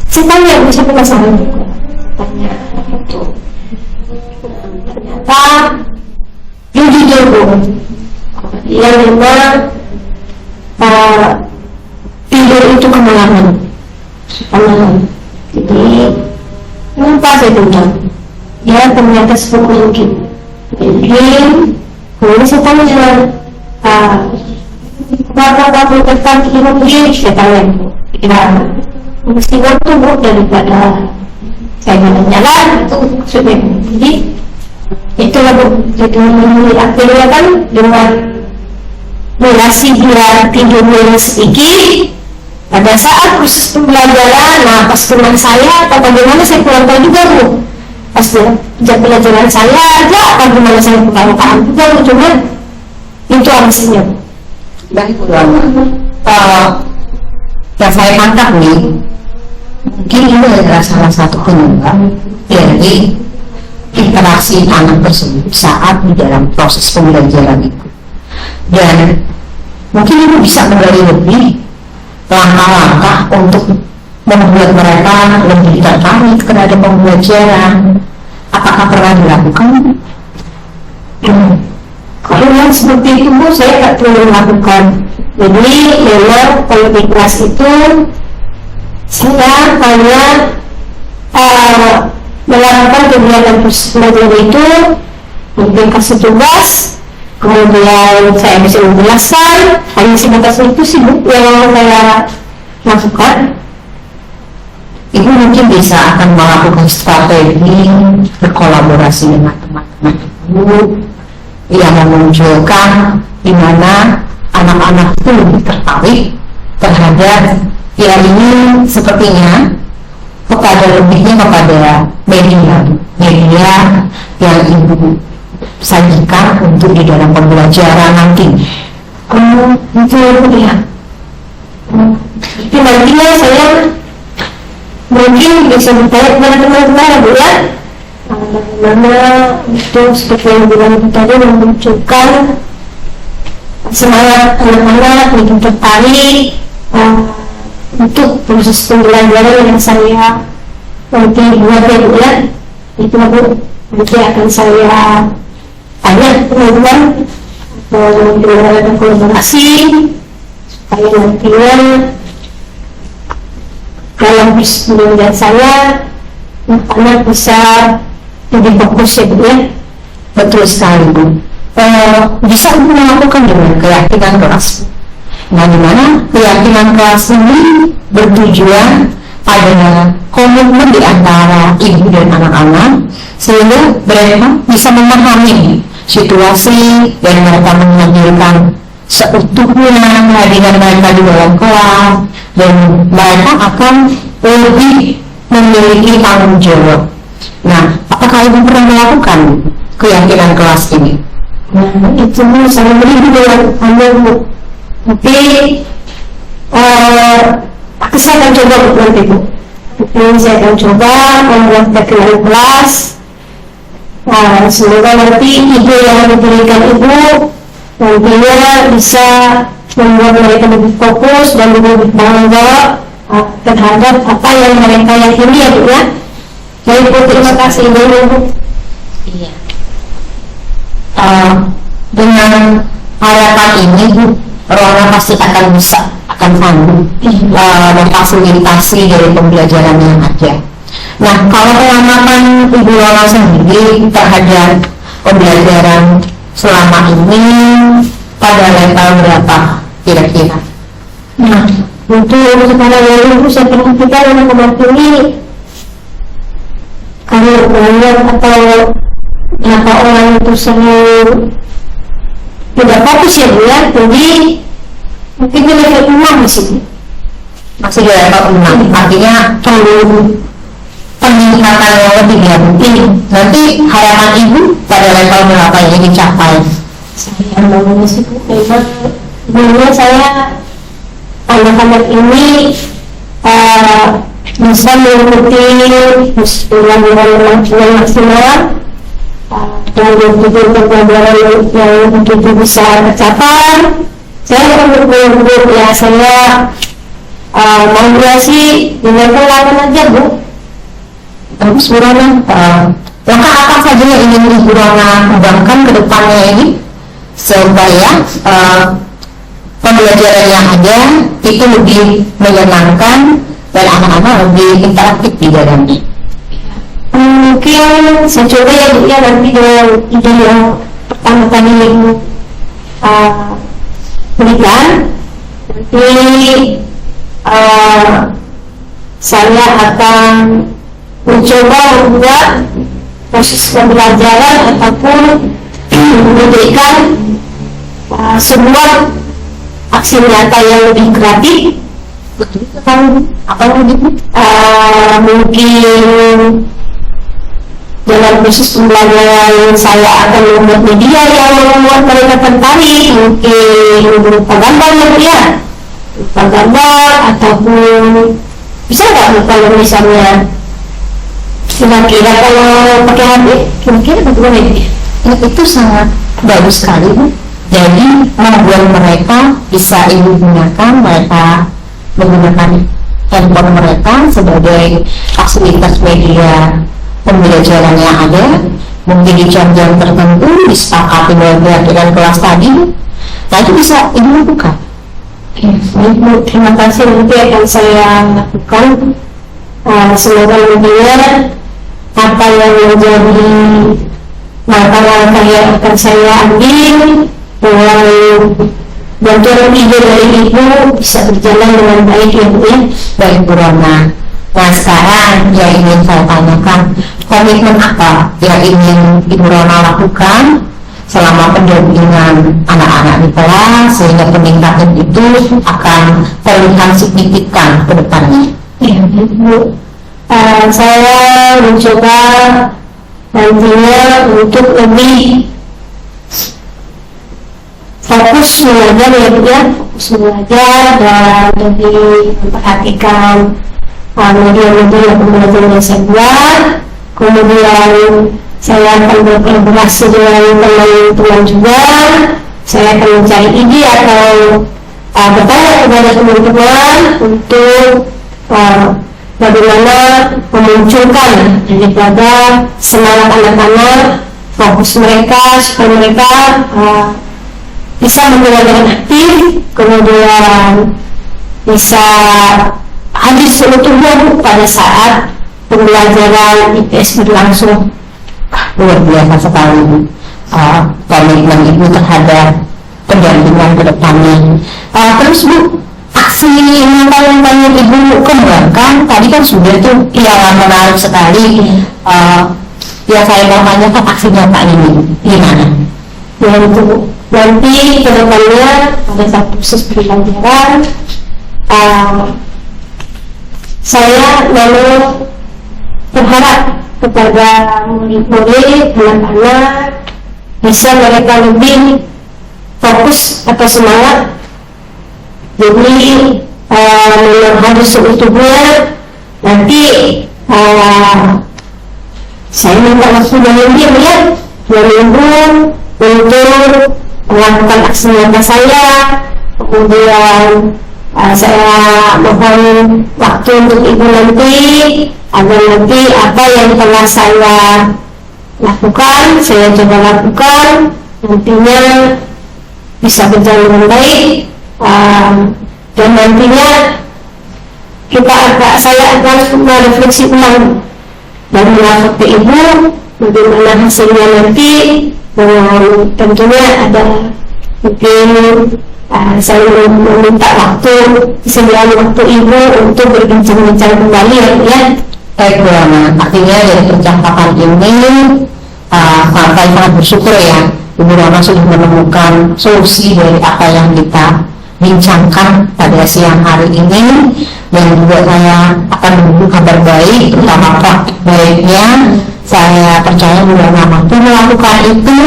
saya tanya bisa penasaran juga. Tanya itu. Ternyata dia jujur Bu. Dia memang tidur itu kemalangan. Jadi kenapa saya bilang? Ya ternyata seperti mungkin. Kemudian saya tanya, kenapa kamu tertarik dengan begini? Saya tanya, ya mesti waktu Bu daripada saya jalan-jalan itu sudah. Jadi itulah Bu. Jadi akhirnya kan dengan durasi dia tidurnya sedikit. Pada saat proses pembelajaran, nah pas teman saya atau bagaimana saya kurang tahu juga Bu. Pas pelajaran saya aja atau gimana saya kurang paham juga Bu, cuman itu alasannya. Baik Bu Rona, yang saya tangkap nih, mungkin ini adalah salah satu penyebab dari interaksi anak tersebut saat di dalam proses pembelajaran itu. Dan mungkin Ibu bisa menggali lebih langkah-langkah untuk membuat mereka lebih tertarik terhadap pembelajaran. Apakah pernah dilakukan? Kalau yang seperti itu Bu, saya tak perlu melakukan. Jadi memang kalau di kelas itu saya hanya melakukan kegiatan pembelajaran itu, mungkin kasih tugas, kemudian saya bisa menjelaskan. Hanya sebatas itu sih Bu yang saya lakukan. Ibu mungkin bisa akan melakukan strategi berkolaborasi dengan teman-teman Ibu yang memunculkan di mana anak-anak itu lebih tertarik terhadap ya ini sepertinya kepada lebihnya kepada media yang Ibu sajikan untuk di dalam pembelajaran nanti. Itu ya. Tapi nantinya saya mungkin bisa bertanya kepada teman-teman Bu ya, bagaimana itu seperti yang bilang tadi memunculkan semangat anak-anak lebih tertarik untuk proses pembelajaran yang saya nanti buat ya Bu ya. Itu Bu, nanti akan saya tanya teman-teman bagaimana ada kolaborasi supaya nantinya dalam pembelajaran saya anak bisa lebih fokus ya Bu ya. Betul sekali Bu. Bisa Ibu melakukan dengan keyakinan keras. Nah, dimana keyakinan keras ini bertujuan pada komitmen di antara ibu dan anak-anak sehingga mereka bisa memahami situasi dan mereka menghadirkan seutuhnya kehadiran mereka di dalam kelas dan mereka akan lebih memiliki tanggung jawab. Nah, apakah Ibu pernah melakukan keyakinan kelas ini? Nah, itu saya beri dengan Bu. Tapi saya akan coba nanti Bu. Saya akan coba membuat keyakinan kelas. Semoga nanti ide yang diberikan Ibu nantinya bisa membuat mereka lebih fokus dan lebih bertanggung jawab terhadap apa yang mereka yakini ya Bu ya. Baik Bu, terima kasih Bu. Iya. Dengan harapan ini Bu, Rona pasti akan bisa sanggup memfasilitasi dari pembelajaran yang ada. Nah, kalau pengamatan Ibu Rona sendiri terhadap pembelajaran selama ini pada level berapa kira-kira? Nah, Untuk sekarang yang ibu saya perhatikan anak-anak ini, kalau banyak atau berapa orang itu sering tidak fokus ya Bu ya, jadi mungkin di level 6 di sini. Masih di level 6, artinya perlu peningkatan yang lebih ya Bu. Nanti harapan Ibu pada level berapa yang dicapai? Saya maunya sih Bu, memang dulunya saya anak-anak ini bisa mengikuti pelajaran yang maksimal dan mengikuti pelajaran yang begitu bisa tercapai. Saya menurut ya saya maunya sih di level 8 aja Bu. Terus Bu Rona, langkah apa saja yang ingin Ibu Rona kembangkan ke depannya ini supaya pembelajaran yang ada itu lebih menyenangkan dan anak-anak lebih interaktif di dalamnya? Mungkin saya coba ya Bu ya, nanti dengan ide yang pertama tadi Ibu berikan, nanti saya akan mencoba membuat proses pembelajaran ataupun memberikan sebuah aksi nyata yang lebih kreatif. Apa yang begitu? Mungkin dalam proses pembelajaran saya akan membuat media yang membuat mereka tertarik, mungkin berupa gambar ya Bu ya, berupa gambar ataupun bisa nggak kalau misalnya kira-kira kalau pakai HP kira-kira bagaimana ini? Itu sangat bagus sekali Bu. Jadi membuat mereka bisa Ibu gunakan, mereka menggunakan handphone mereka sebagai fasilitas media pembelajaran yang ada, mungkin di jam-jam tertentu disepakati dengan kelas tadi, nah itu bisa Ibu lakukan. Ibu, terima kasih, nanti akan saya lakukan. Semoga mendengar apa yang menjadi langkah-langkah yang akan saya ambil dengan bantuan ide dari Ibu bisa berjalan dengan baik ya Bu ya. Baik Bu Rona. Nah sekarang yang ingin saya tanyakan, komitmen apa yang ingin Ibu Rona lakukan selama pendampingan anak-anak di kelas sehingga peningkatan itu akan terlihat signifikan ke depannya? Ya Bu, saya mencoba nantinya untuk lebih fokus belajar ya Bu ya, fokus belajar dan lebih memperhatikan media-media pembelajaran yang saya buat. Kemudian saya akan berkolaborasi dengan teman-teman juga. Saya akan mencari ide atau bertanya kepada teman-teman untuk bagaimana memunculkan daripada semangat anak-anak, fokus mereka supaya mereka bisa menjalankan aktif, kemudian bisa hadir seutuhnya pada saat pembelajaran IPS berlangsung. Luar biasa sekali komitmen Ibu terhadap pendampingan ke depannya. Terus Bu, aksi nyata yang pengen Ibu kembangkan tadi kan sudah tuh yang menarik sekali. Ya saya mau tanyakan aksi nyata ini gimana? Ya itu nanti ke depannya pada saat proses pembelajaran saya lalu berharap kepada murid-murid, anak-anak bisa mereka lebih fokus atau semangat, jadi memang harus seutuhnya. Nanti saya minta waktu 2 minggu ya, 2 minggu untuk melakukan aksi nyata saya. Kemudian saya mohon waktu untuk Ibu nanti agar nanti apa yang telah saya lakukan saya coba lakukan, nantinya bisa berjalan dengan baik, dan nantinya saya akan merefleksi ulang dan melapor ke Ibu bagaimana hasilnya nanti, dengan tentunya ada mungkin Saya meminta waktu, disediakan waktu ibu untuk berbincang-bincang kembali ya Bu ya. Baik Bu Rona, artinya dari percakapan ini saya sangat bersyukur ya Ibu Rona sudah menemukan solusi dari apa yang kita bincangkan pada siang hari ini, dan juga saya akan menunggu kabar baik, terutama praktik baiknya. Saya percaya Bu Rona mampu melakukan itu,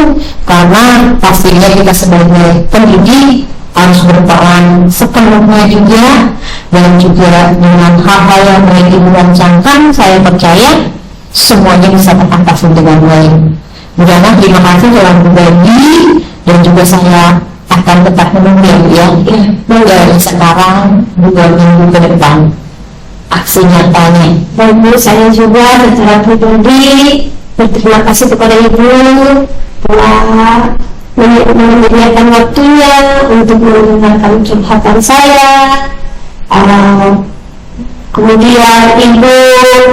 karena pastinya kita sebagai pendidik harus berperan sepenuhnya juga, dan juga dengan hal-hal yang baik Ibu rancangkan, saya percaya semuanya bisa teratasi dengan baik. Bu Rona, terima kasih telah berbagi, dan juga saya akan tetap menunggu ya, dari sekarang juga minggu ke depan aksi nyatanya. Baik Bu, saya juga secara pribadi berterima kasih kepada Ibu telah menyediakan waktunya untuk mendengarkan curhatan saya. Kemudian Ibu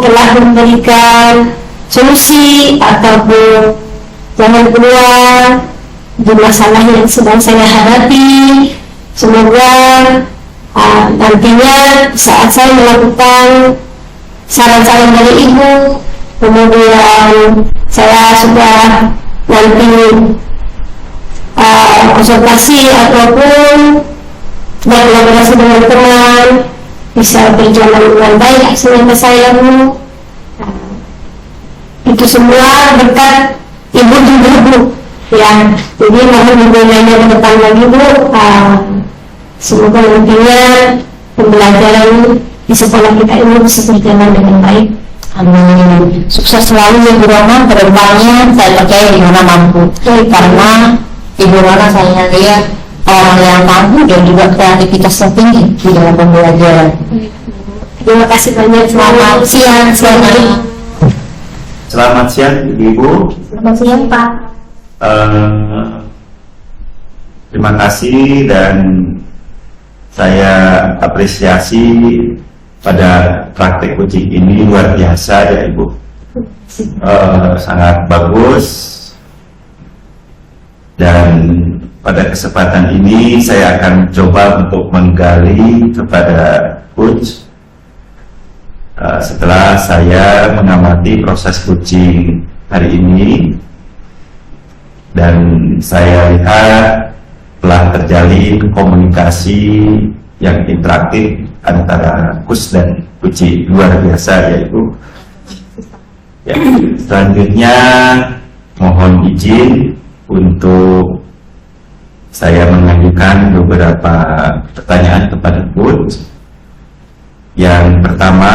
telah memberikan solusi ataupun jalan keluar di masalah yang sedang saya hadapi. Semoga nantinya saat saya melakukan saran-saran dari Ibu, kemudian saya sudah nanti konsultasi ataupun berkolaborasi dengan teman, bisa berjalan dengan baik aksinya saya Bu. Itu semua berkat Ibu juga Bu ya. Jadi mohon membelanya ke depan lagi Bu. Semoga nantinya pembelajaran di sekolah kita ini bisa berjalan dengan baik. Amin. Sukses selalu ya Bu Rona, kedepannya saya percaya Ibu Rona mampu, karena Ibu Rona saya lihat orang yang tangguh dan juga kreativitasnya tinggi di dalam pembelajaran. Terima kasih banyak. Selamat siang. Selamat siang Ibu. Selamat siang Pak. Terima kasih, dan saya apresiasi pada praktek kucing ini luar biasa ya Ibu. Sangat bagus, dan pada kesempatan ini saya akan coba untuk menggali kepada coach setelah saya mengamati proses kucing hari ini, dan saya lihat telah terjalin komunikasi yang interaktif antara coach dan kucing luar biasa ya Ibu. Ya, selanjutnya mohon izin untuk saya mengajukan beberapa pertanyaan kepada coach. Yang pertama,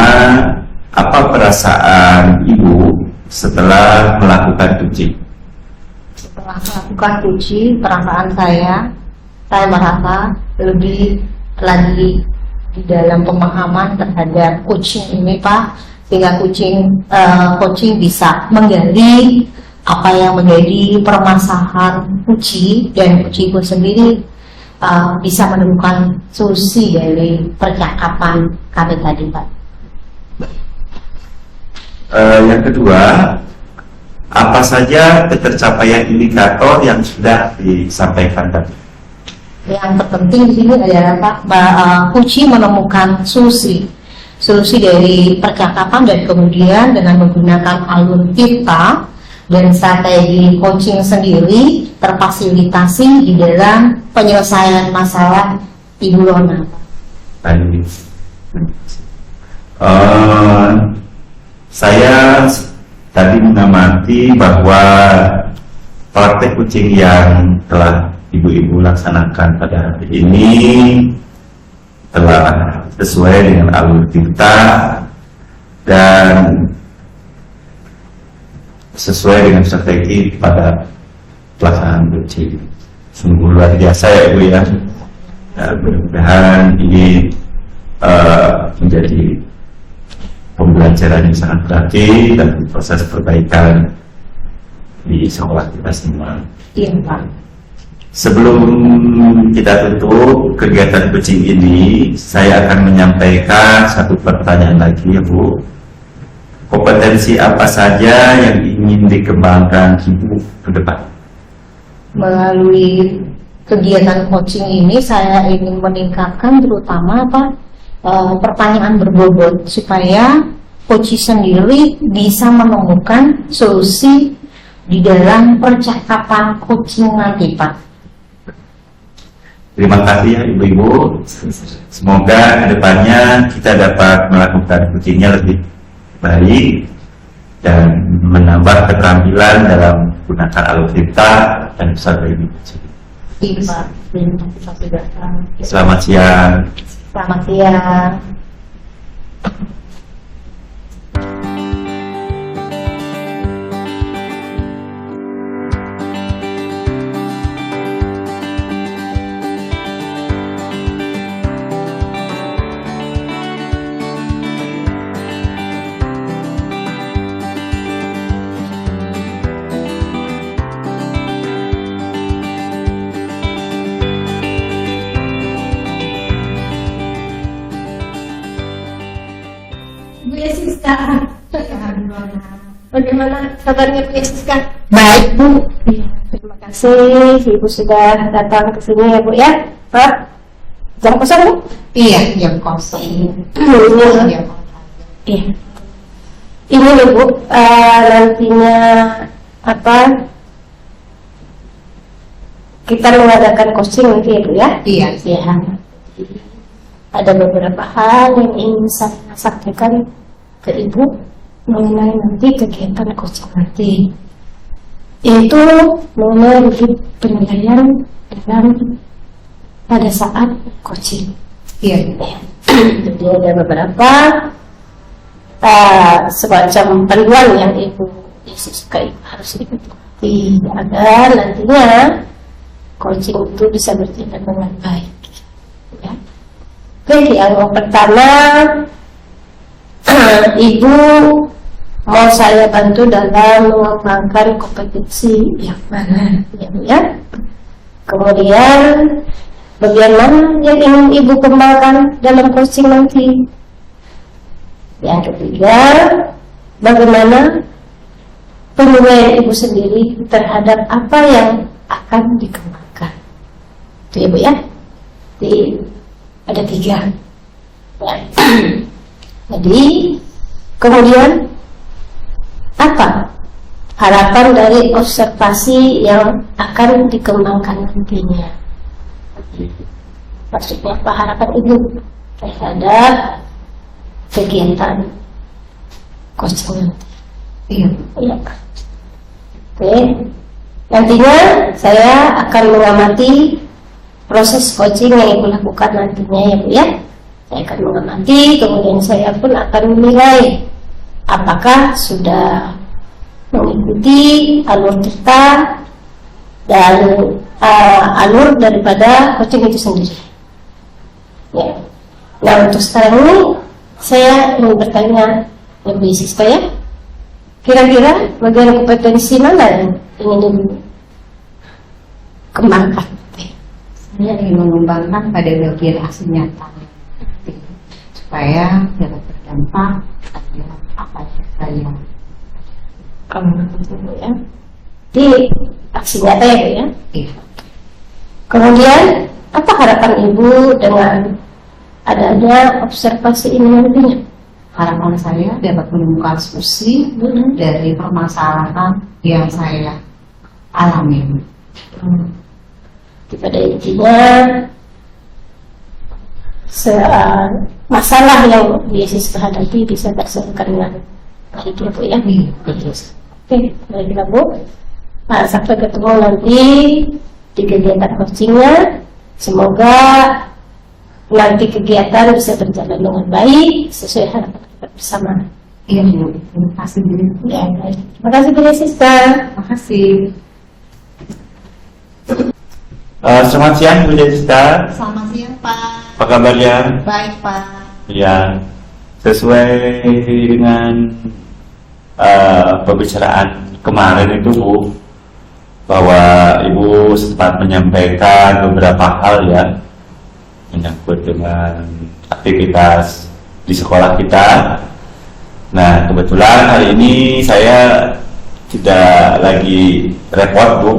apa perasaan Ibu setelah melakukan kucing? Setelah melakukan kucing, perasaan saya merasa lebih lagi di dalam pemahaman terhadap kucing ini Pak, sehingga coaching bisa menggali apa yang menjadi permasalahan kucing, dan kucing pun sendiri bisa menemukan solusi dari percakapan kami tadi Pak. Yang kedua, apa saja ketercapaian indikator yang sudah disampaikan tadi? Yang terpenting di sini adalah Pak, kucing menemukan solusi dari percakapan, dan kemudian dengan menggunakan alur kita dan strategi coaching sendiri terfasilitasi di dalam penyelesaian masalah Ibu Rona. Saya tadi mengamati bahwa praktek kucing yang telah ibu-ibu laksanakan pada hari ini telah sesuai dengan alur kita dan sesuai dengan strategi pada pelaksanaan kucing. Sungguh luar biasa ya Bu ya. Mudah-mudahan ini menjadi pembelajaran yang sangat berarti dan proses perbaikan di sekolah kita semua. Iya Pak. Sebelum kita tutup kegiatan kucing ini, saya akan menyampaikan satu pertanyaan lagi ya Bu. Kompetensi apa saja yang ingin dikembangkan Ibu ke depan? Melalui kegiatan coaching ini saya ingin meningkatkan terutama pertanyaan berbobot supaya coach sendiri bisa menemukan solusi di dalam percakapan coaching nanti, Pak. Terima kasih ya Ibu-Ibu. Semoga kedepannya kita dapat melakukan coachingnya lebih baik dan menambah keterampilan dalam menggunakan alutsista dan peserta ini. Iya, Selamat siang. Selamat siang. Bu Yesiska, bagaimana kabarnya Bu Yesiska? Baik, Bu. Terima kasih Ibu sudah datang ke sini ya Bu ya. Pak, jam kosong Bu? Iya, jam kosong. Iya. Iya. Ini loh Bu, nantinya kita mengadakan coaching nanti ya Bu ya? Iya. Iya. Ada beberapa hal yang ingin saya sampaikan ke Ibu mengenai nanti kegiatan coaching nanti, yaitu mengenai review penilaian pada saat coaching. Iya. Jadi ada beberapa semacam panduan yang Ibu harus ikuti agar nantinya coaching itu bisa berjalan dengan baik. Ya. Oke, yang pertama, Ibu mau saya bantu dalam mengembangkan kompetensi yang mana, ya. Kemudian, bagian mana yang ingin Ibu kembangkan dalam coaching nanti? Yang ketiga, bagaimana penilaian Ibu sendiri terhadap apa yang akan dikembangkan? Itu ya Bu ya. Ada 3 ya. Jadi kemudian apa harapan dari observasi yang akan dikembangkan nantinya? Maksudnya apa harapan Ibu terhadap kegiatan coaching nanti? Iya. Ya. Oke, nantinya saya akan mengamati proses coaching yang Ibu lakukan nantinya ya Bu ya. Saya akan mengamati, kemudian saya pun akan menilai apakah sudah mengikuti alur cerita dan alur daripada coaching itu sendiri. Ya. Nah untuk sekarang ini saya ingin bertanya lebih Siska ya. Kira-kira bagian kompetensi mana yang ingin Ibu kembangkan? Saya ingin mengembangkan pada bagian aksi nyata supaya dapat berdampak pada apa yang saya ya. Di aksi nyata ya Bu ya. iya. Kemudian apa harapan Ibu dengan adanya observasi ini nantinya? Harapan saya dapat menemukan solusi dari permasalahan yang saya alami. Pada intinya masalah yang Yesus hadapi bisa terselesaikan dengan baik ya Bu ya. Oke, baiklah Bu. Nah, sampai ketemu nanti di kegiatan coachingnya. Semoga nanti kegiatan bisa berjalan dengan baik sesuai harapan kita bersama. Iya Bu, terima kasih Bu. Ya, baik. Terima kasih Bu Siska. Terima kasih. Selamat siang Bu Jessica. Selamat siang Pak. Apa kabarnya? Baik Pak. Ya, sesuai dengan pembicaraan kemarin itu Bu, bahwa Ibu sempat menyampaikan beberapa hal ya menyangkut dengan aktivitas di sekolah kita. Nah kebetulan hari ini saya tidak lagi repot Bu,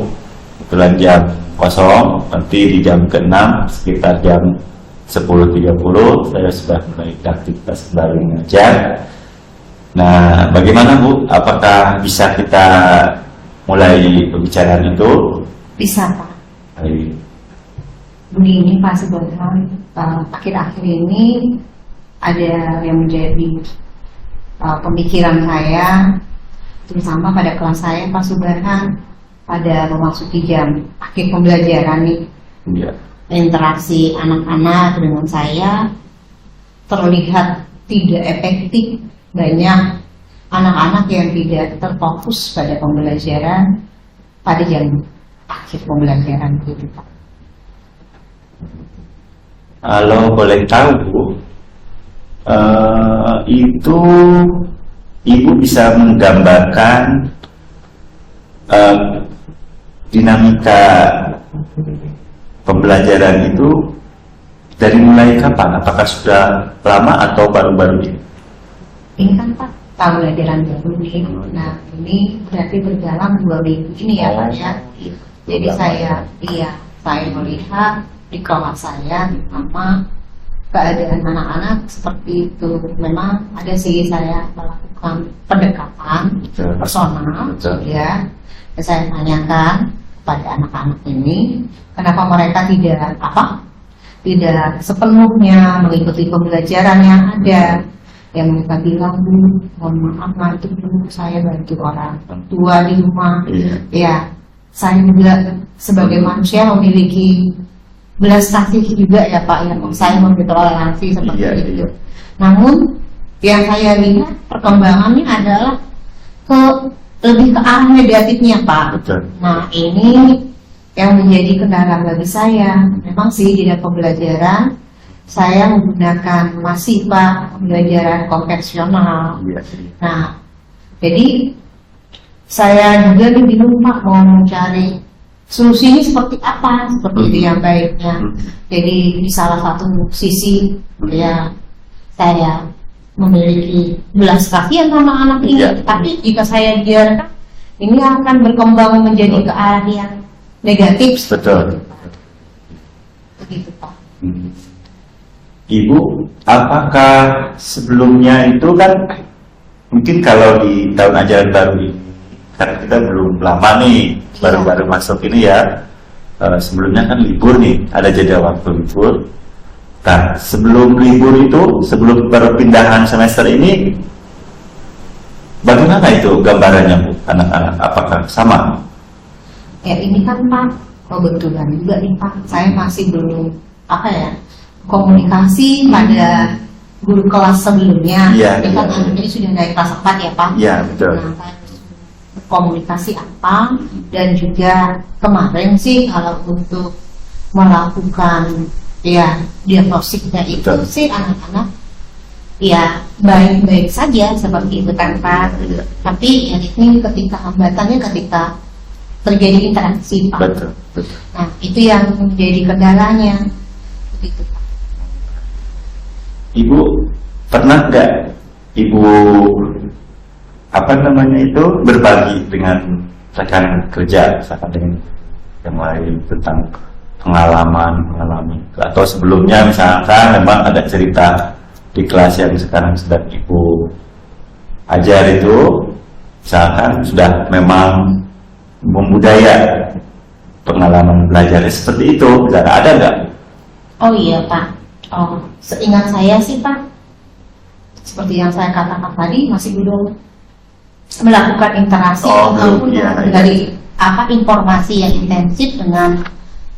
kebetulan jam kosong. Nanti di jam ke-6 sekitar jam 10.30 saya sudah mulai aktivitas kembali mengajar. Nah, bagaimana Bu? Apakah bisa kita mulai pembicaraan itu? Bisa Pak. Baik. Begini Pak Subhan, akhir-akhir ini ada yang menjadi pemikiran saya, terutama pada kelas saya Pak Subhan, pada memasuki jam akhir pembelajaran nih. Ya. Interaksi anak-anak dengan saya terlihat tidak efektif. Banyak anak-anak yang tidak terfokus pada pembelajaran pada jam akhir pembelajaran gitu Pak. Kalau boleh tahu Bu, itu Ibu bisa menggambarkan dinamika pembelajaran itu dari mulai kapan? Apakah sudah lama atau baru-baru ini? Ini kan Pak pembelajaran baru nih. Nah ini berarti berjalan 2 minggu ini ya Pak ya. Jadi saya melihat di kelas saya sama keadaan anak-anak seperti itu. Memang ada sih saya melakukan pendekatan personal ya. Saya tanyakan pada anak-anak ini kenapa mereka tidak sepenuhnya mengikuti pembelajaran yang ada. Yang mereka bilang, Bu, mohon maaf nanti dulu saya bantu orang tua di rumah. Ya, saya juga sebagai manusia memiliki belas kasih juga ya Pak, yang saya memiliki toleransi seperti itu. Namun yang saya lihat perkembangannya adalah lebih ke arah negatifnya Pak. Betul. Nah ini yang menjadi kendala bagi saya. Memang sih di dalam pembelajaran saya menggunakan masih Pak pembelajaran konvensional. Nah jadi saya juga nih bingung Pak mau mencari solusinya seperti apa, seperti itu yang baiknya. Jadi di salah satu sisi ya saya memiliki belas kasihan sama anak ini, tapi jika saya biarkan ini akan berkembang menjadi ke arah yang negatif. Betul. Begitu Pak. Ibu, apakah sebelumnya itu kan mungkin kalau di tahun ajaran baru ini, karena kita belum lama nih, baru-baru masuk ini ya, sebelumnya kan libur nih, ada jeda waktu libur. Nah, sebelum libur itu, sebelum perpindahan semester ini, bagaimana itu gambarannya Bu, anak-anak? Apakah sama? Ya ini kan Pak, kebetulan juga nih Pak, saya masih belum komunikasi pada guru kelas sebelumnya. Ini kan ini sudah naik kelas 4 ya Pak. Iya betul. Nah, komunikasi apa dan juga kemarin sih kalau untuk melakukan ya diagnosiknya itu sih anak-anak ya baik-baik saja seperti itu kan Pak. Tapi ya ini ketika hambatannya ketika terjadi interaksi Pak. Betul. Nah itu yang menjadi kendalanya begitu Pak. Ibu pernah nggak Ibu berbagi dengan rekan kerja, misalkan dengan yang lain tentang pengalaman atau sebelumnya misalkan memang ada cerita di kelas yang sekarang sedang Ibu ajar itu misalkan sudah memang membudaya pengalaman belajarnya seperti itu, ada nggak? Oh iya Pak. Seingat saya sih Pak, seperti yang saya katakan tadi masih belum melakukan interaksi ataupun dari informasi yang intensif dengan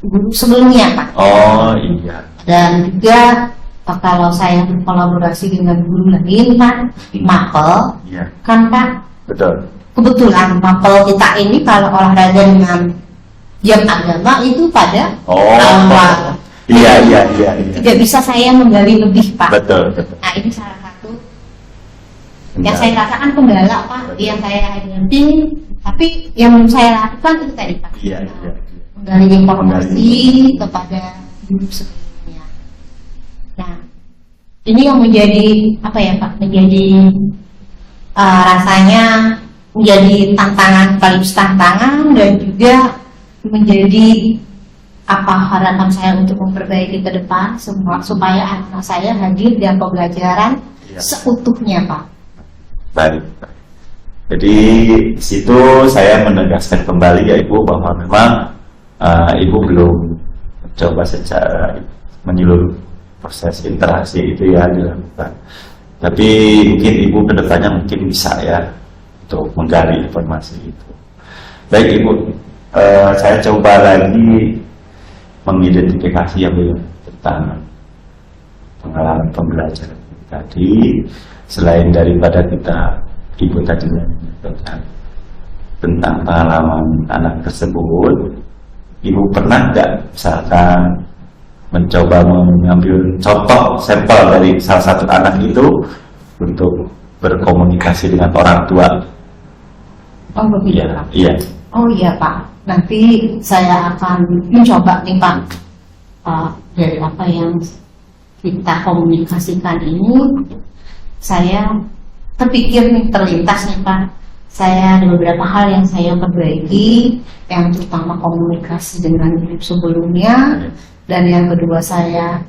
guru sebelumnya Pak. Oh iya. Dan juga kalau saya berkolaborasi dengan guru lain Pak, mapel, kan Pak. Betul. Kebetulan mapel kita ini kalau olahraga dengan jam agama itu pada awal. Iya. Tidak bisa saya menggali lebih Pak. Betul. Nah ini salah satu yang saya rasakan kendala Pak, yang saya hadapi, tapi yang saya lakukan itu tadi Pak. Iya. Menggali informasi kepada guru sebelumnya. Nah ini yang menjadi Pak? Menjadi rasanya menjadi tantangan dan juga menjadi apa harapan saya untuk memperbaiki ke depan semua supaya anak saya hadir dan pembelajaran Iya. seutuhnya, Pak. Baik. Jadi di situ saya menegaskan kembali ya Ibu bahwa memang Ibu belum mencoba secara menyeluruh proses interaksi itu ya dilakukan. Tapi mungkin Ibu kedepannya mungkin bisa ya untuk menggali informasi itu. Baik Ibu, saya coba lagi mengidentifikasi ya Bu tentang pengalaman pembelajaran tadi. Selain daripada kita Ibu tadi menyampaikan tentang pengalaman anak tersebut, Ibu pernah nggak misalkan mencoba mengambil contoh sampel dari salah satu anak itu untuk berkomunikasi dengan orang tua? Oh begitu, Iya, Pak. iya. Oh iya, Pak. Nanti saya akan mencoba nih, Pak. Dari apa yang kita komunikasikan ini, saya terpikir nih, terlintas nih, Pak. Saya ada beberapa hal yang saya perbaiki, yang terutama komunikasi dengan ibu sebelumnya, dan yang kedua saya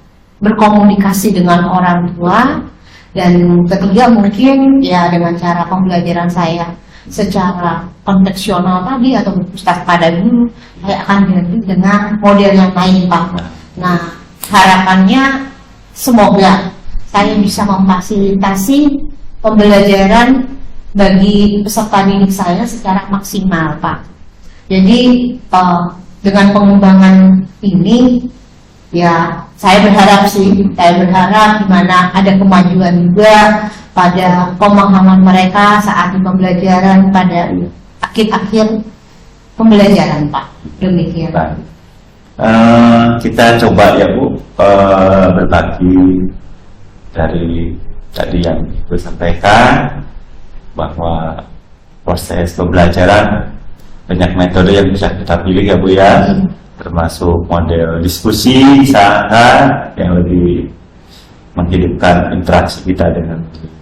berkomunikasi dengan orang tua, dan ketiga mungkin ya dengan cara pembelajaran saya secara konteksional tadi atau berpusat pada guru, saya akan ganti dengan model yang lain, Pak. Nah, harapannya semoga saya bisa memfasilitasi pembelajaran bagi peserta didik saya secara maksimal, Pak. Jadi dengan pengembangan ini, ya saya berharap di mana ada kemajuan juga pada pemahaman mereka saat di pembelajaran pada akhir-akhir pembelajaran, Pak. Demikian. Baik. Kita coba ya Bu berbagi dari tadi yang Ibu sampaikan bahwa proses pembelajaran banyak metode yang bisa kita pilih ya Bu ya, termasuk model diskusi sana yang lebih menghidupkan interaksi kita dengan guru.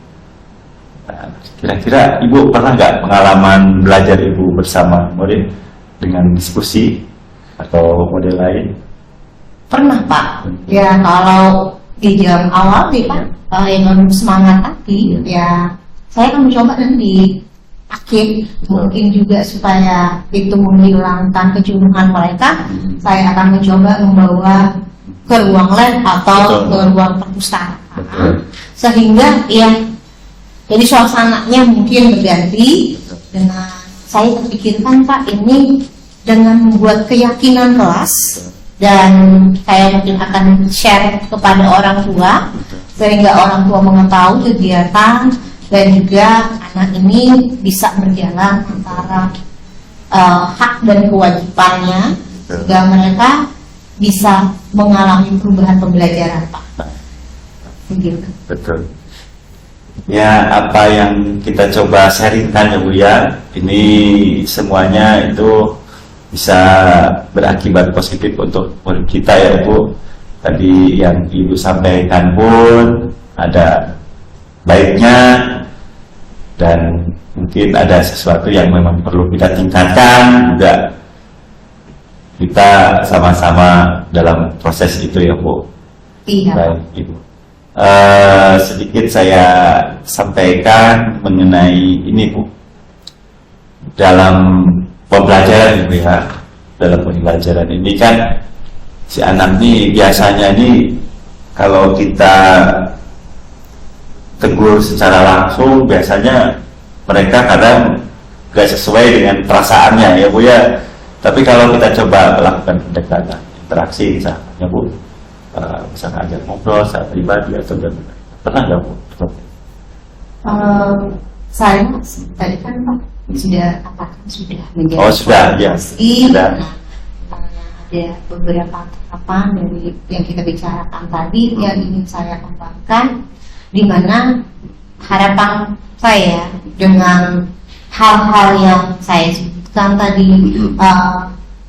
Nah, kira-kira Ibu pernah nggak pengalaman belajar Ibu bersama murid dengan diskusi atau model lain? Pernah, Pak. Ya kalau di jam awal nih, Pak, yang semangat tadi, ya saya akan mencoba dan di akhir mungkin juga supaya itu menghilangkan kejenuhan mereka, saya akan mencoba membawa ke ruang lab atau ke ruang perpustakaan, sehingga ya jadi suasananya mungkin berganti. Dengan saya terpikirkan, Pak, ini dengan membuat keyakinan kelas, dan saya mungkin akan share kepada orang tua sehingga orang tua mengetahui kegiatan dan juga anak ini bisa berjalan antara hak dan kewajibannya sehingga mereka bisa mengalami perubahan pembelajaran, Pak. Begitu. Betul. Ya, apa yang kita coba sharingkan ya Bu ya, ini semuanya itu bisa berakibat positif untuk murid kita ya Bu. Tadi yang Ibu sampaikan pun ada baiknya, dan mungkin ada sesuatu yang memang perlu kita tingkatkan juga. Kita sama-sama dalam proses itu ya Bu. Iya. Baik Ibu. Sedikit saya sampaikan mengenai ini Bu. Dalam pembelajaran Ibu ya, dalam pembelajaran ini kan si anak ini biasanya ini kalau kita tegur secara langsung biasanya mereka kadang gak sesuai dengan perasaannya ya Bu ya. Tapi kalau kita coba melakukan pendekatan interaksi misalnya Bu, misalnya ajak ngobrol secara pribadi atau gimana, pernah nggak Bu? Saya tadi kan, Pak, sudah katakan sudah menjadi Sudah ya. Sudah. Ada beberapa tahapan dari yang kita bicarakan tadi yang ingin saya kembangkan, di mana harapan saya dengan hal-hal yang saya sebutkan tadi,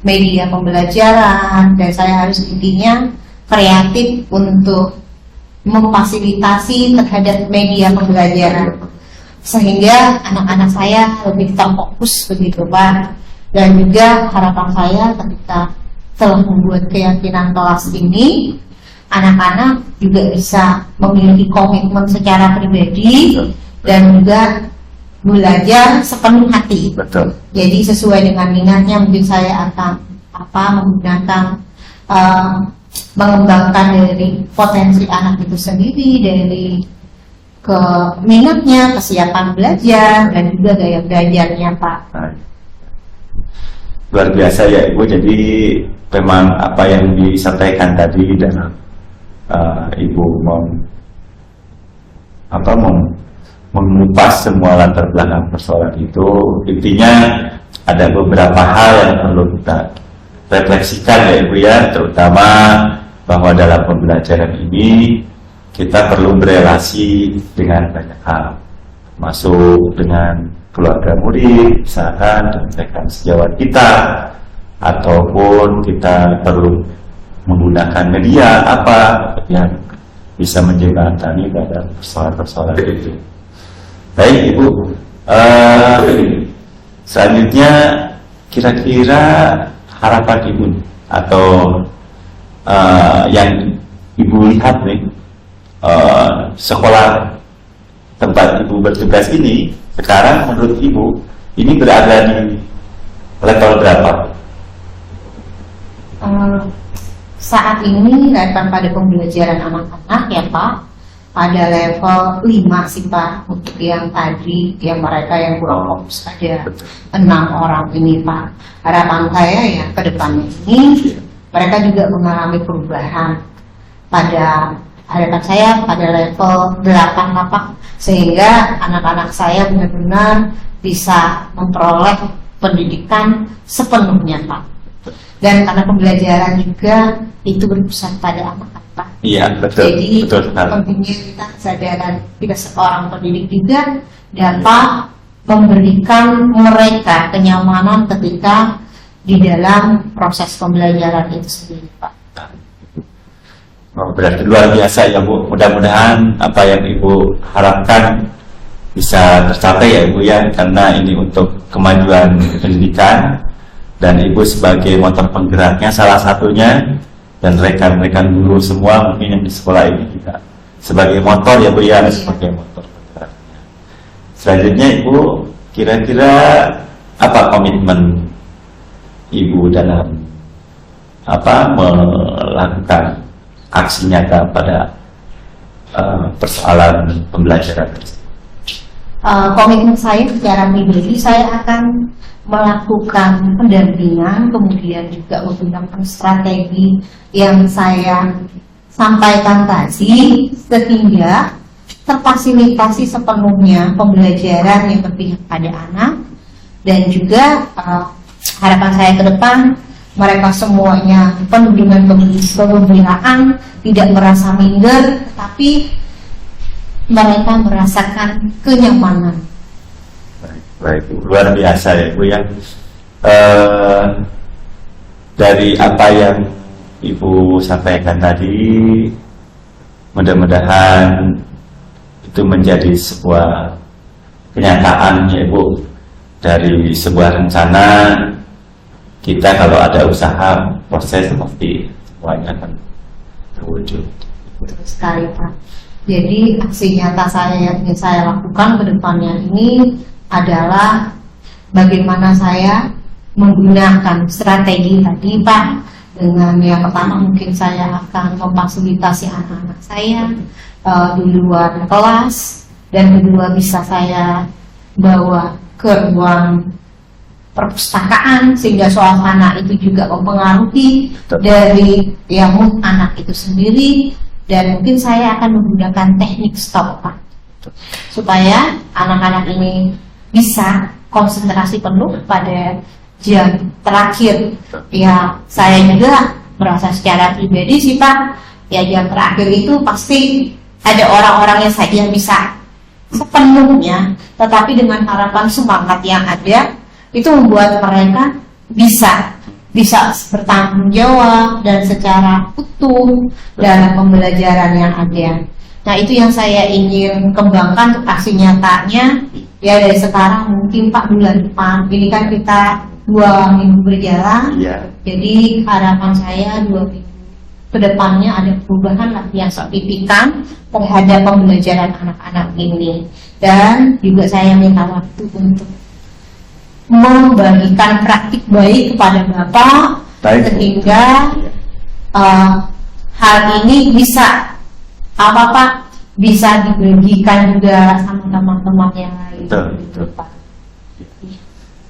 media pembelajaran, dan saya harus intinya kreatif untuk memfasilitasi terhadap media pembelajaran sehingga anak-anak saya lebih terfokus begitu, Pak. Dan juga harapan saya ketika telah membuat keyakinan kelas ini, anak-anak juga bisa memiliki komitmen secara pribadi dan juga belajar sepenuh hati. Betul. Jadi sesuai dengan minatnya mungkin saya akan menggunakan mengembangkan dari potensi anak itu sendiri, dari ke minatnya, kesiapan belajar dan juga gaya belajarnya, Pak. Nah, luar biasa ya Ibu. Jadi memang apa yang disampaikan tadi dan Ibu mengupas semua latar belakang persoalan itu, intinya ada beberapa hal yang perlu kita refleksikan ya Ibu ya, terutama bahwa dalam pembelajaran ini kita perlu berelasi dengan banyak hal, masuk dengan keluarga murid, misalkan rekan sejawat kita, ataupun kita perlu menggunakan media apa yang bisa menjembatani pada persoalan-persoalan itu. Baik Ibu, selanjutnya kira-kira harapan Ibu atau yang Ibu lihat nih, sekolah tempat Ibu bertugas ini sekarang menurut Ibu ini berada di level berapa? Saat ini level pada pembelajaran anak-anak ya Pak, pada level 5 sih Pak. Untuk yang tadi, yang mereka yang kurang fokus ada 6 orang ini Pak. Harapan saya ya ke depannya ini mereka juga mengalami perubahan. Pada harapan saya pada level 8 Pak, sehingga anak-anak saya benar-benar bisa memperoleh pendidikan sepenuhnya Pak. Dan karena pembelajaran juga itu berpusat pada anak-anak Pak. Iya betul. Jadi betul, pentingnya kita kesadaran kita seorang pendidik juga dapat memberikan mereka kenyamanan ketika di dalam proses pembelajaran itu sendiri Pak. Oh, berarti luar biasa ya Bu. Mudah-mudahan apa yang Ibu harapkan bisa tercapai ya Ibu ya, karena ini untuk kemajuan pendidikan dan Ibu sebagai motor penggeraknya salah satunya, dan rekan-rekan guru semua mungkin yang di sekolah ini juga sebagai motor ya Bu ya, sebagai motor penggeraknya. Selanjutnya Ibu, kira-kira apa komitmen Ibu dalam melakukan aksi nyata pada persoalan pembelajaran tersebut? Komitmen saya secara pribadi, saya akan melakukan pendampingan, kemudian juga menggunakan strategi yang saya sampaikan tadi, sehingga terfasilitasi sepenuhnya pembelajaran yang berpihak pada anak. Dan juga harapan saya ke depan, mereka semuanya penuh dengan kegembiraan, tidak merasa minder, tapi mereka merasakan kenyamanan. Baik, luar biasa ya Bu ya. Dari apa yang Ibu sampaikan tadi, mudah-mudahan itu menjadi sebuah kenyataan ya Bu, dari sebuah rencana kita. Kalau ada usaha, proses pasti semuanya akan terwujud. Betul sekali Pak. Jadi aksi nyata saya yang ingin saya lakukan ke depannya ini adalah bagaimana saya menggunakan strategi tadi Pak. Dengan yang pertama mungkin saya akan memfasilitasi anak-anak saya di luar kelas, dan kedua bisa saya bawa ke ruang perpustakaan sehingga suasana itu juga mempengaruhi dari mood anak itu sendiri. Dan mungkin saya akan menggunakan teknik stop Pak, supaya anak-anak ini bisa konsentrasi penuh pada jam terakhir. Ya saya juga merasa secara pribadi sih Pak, ya jam terakhir itu pasti ada orang-orang yang saja bisa sepenuhnya, tetapi dengan harapan semangat yang ada itu membuat mereka bisa bertanggung jawab dan secara utuh dalam pembelajaran yang ada. Nah itu yang saya ingin kembangkan untuk aksi nyatanya ya dari sekarang, mungkin Pak bulan depan ini kan kita 2 minggu berjalan. Iya. Jadi harapan saya 2 minggu kedepannya ada perubahan lah yang signifikan terhadap pembelajaran anak-anak ini. Dan juga saya minta waktu untuk membagikan praktik baik kepada Bapak, Baik. sehingga hal ini bisa Pak bisa dibagikan juga sama teman-teman yang lain. Betul.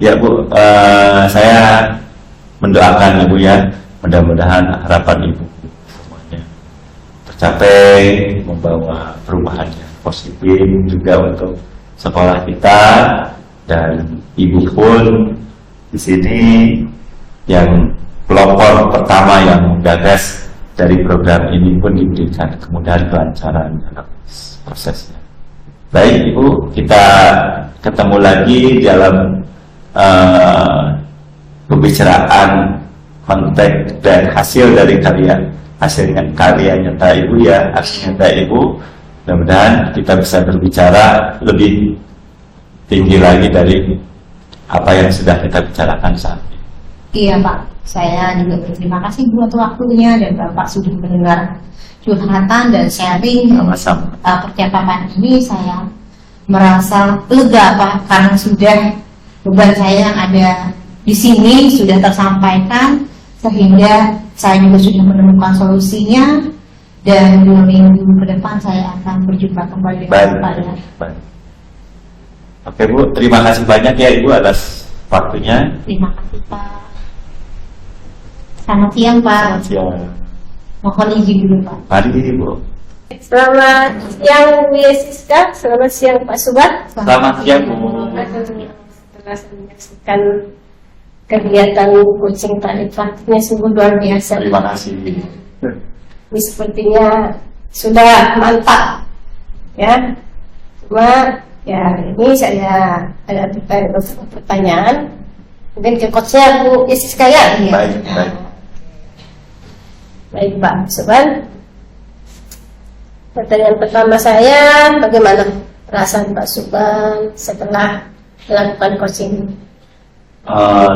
Ya Bu, saya mendoakan Ibu ya, mudah-mudahan harapan Ibu semuanya tercapai, membawa perubahan yang positif juga untuk sekolah kita, dan Ibu pun di sini yang pelopor pertama yang menggagas dari program ini pun diberikan kemudahan kelancaran dalam prosesnya. Baik Ibu, kita ketemu lagi dalam pembicaraan konteks dan hasil dari karya nyata Ibu ya, hasil nyata Ibu. Mudah-mudahan kita bisa berbicara lebih tinggi lagi dari apa yang sudah kita bicarakan saat ini. Iya Pak, saya juga berterima kasih buat waktunya, dan Bapak sudah mendengar curhatan dan sharing. Sama-sama. Percakapan ini saya merasa lega Pak, karena sudah beban saya yang ada di sini sudah tersampaikan, sehingga saya juga sudah menemukan solusinya, dan 2 minggu ke depan saya akan berjumpa kembali dengan Bapak. Baik. Oke Bu, terima kasih banyak ya Ibu atas waktunya. Terima kasih Pak. Selamat siang Pak. Selamat siang. Mohon izin dulu Pak. Mari Ibu. Selamat siang Bu Yesiska, selamat siang Pak Subhan. Selamat siang Bu. Setelah saya menyaksikan kegiatan kucing tadi, praktiknya sungguh luar biasa. Terima kasih. Ini sepertinya sudah mantap, ya. Cuma ya ini saya ada beberapa pertanyaan, mungkin ke coachnya Bu Yesiska ya. Baik. Baik Pak Subhan. Pertanyaan pertama saya, bagaimana perasaan Pak Subhan setelah melakukan coaching?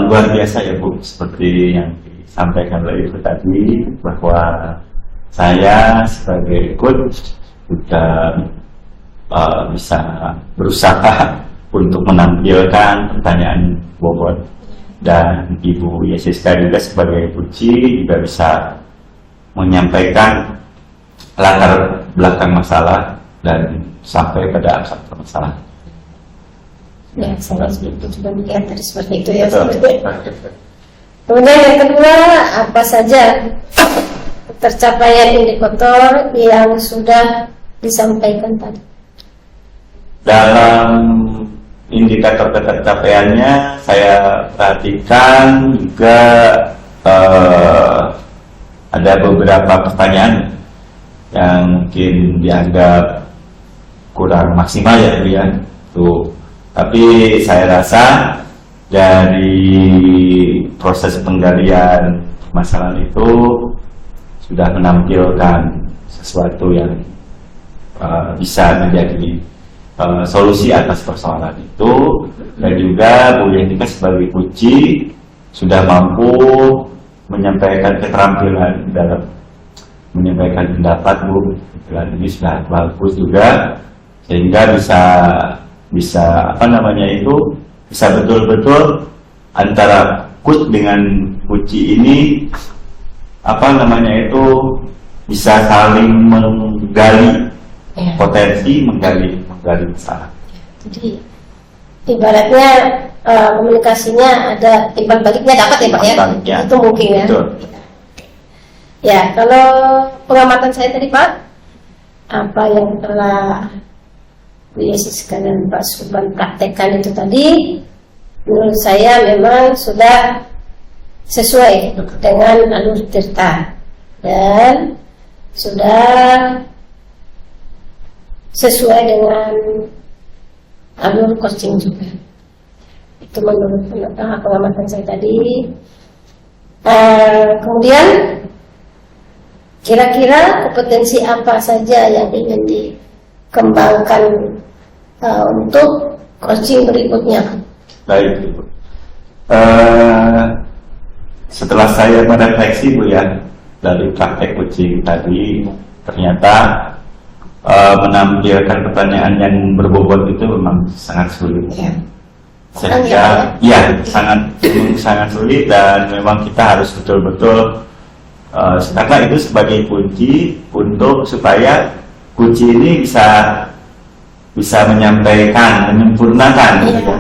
Luar biasa ya Bu, seperti yang disampaikan oleh Ibu tadi, bahwa saya sebagai coach sudah bisa berusaha untuk menampilkan pertanyaan bobot, dan Ibu Yesiska juga sebagai coach juga bisa menyampaikan latar belakang masalah dan sampai pada akar permasalahan. Ya, saya sudah melihat tadi seperti itu ya. Betul. Kemudian yang kedua, apa saja tercapaian indikator yang sudah disampaikan tadi? Dalam indikator tercapaiannya, saya perhatikan juga ada beberapa pertanyaan yang mungkin dianggap kurang maksimal ya Bu ya. Tapi saya rasa dari proses penggalian masalah itu sudah menampilkan sesuatu yang bisa menjadi solusi atas persoalan itu, dan juga Bu Yesiska sebagai kunci sudah mampu menyampaikan keterampilan dalam menyampaikan pendapat Bu, dan ini sudah bagus juga, sehingga bisa bisa betul-betul antara coach dengan kunci ini bisa saling menggali potensi, menggali masalah. Jadi ibaratnya komunikasinya ada timbal baliknya dapat ya Pak ya? Baliknya. Itu mungkin ya. Betul. Ya, kalau pengamatan saya tadi Pak, apa yang telah Bu Yesiska dan Pak Subhan praktekkan itu tadi, menurut saya memang sudah sesuai dengan alur cerita dan sudah sesuai dengan alur coaching juga. Itu menurut pengamatan saya tadi. Kemudian kira-kira kompetensi apa saja yang ingin dikembangkan untuk coaching berikutnya? Baik, Ibu. Setelah saya merefleksi Bu ya, dari praktek kucing tadi, ternyata menampilkan pertanyaan yang berbobot itu memang sangat sulit. Ya. Sehingga sangat sulit, dan memang kita harus betul-betul karena itu sebagai kunci untuk supaya kunci ini bisa menyampaikan, menyempurnakan. Iya.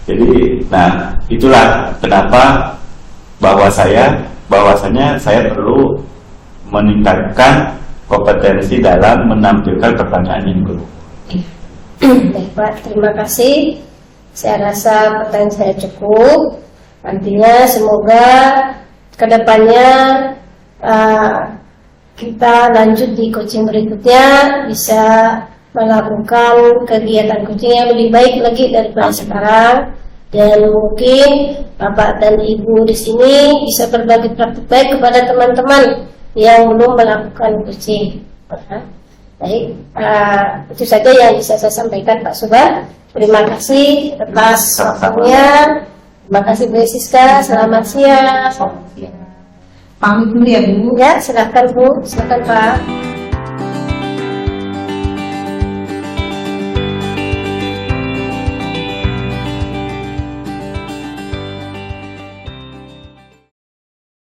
Jadi, nah itulah kenapa bahwasanya saya perlu meningkatkan kompetensi dalam menampilkan pertanyaan yang berbobot. Baik Pak, terima kasih. Saya rasa pertanyaan saya cukup. Artinya semoga kedepannya kita lanjut di coaching berikutnya bisa melakukan kegiatan coaching yang lebih baik lagi daripada sekarang, dan mungkin Bapak dan Ibu di sini bisa berbagi praktik baik kepada teman-teman yang belum melakukan coaching. Baik, itu saja yang bisa saya sampaikan Pak Subah. Terima kasih atas waktunya. Terima kasih Bu Siska. Selamat siang. Pamit dulu ya Bu. Ya, silakan Bu, silakan Pak.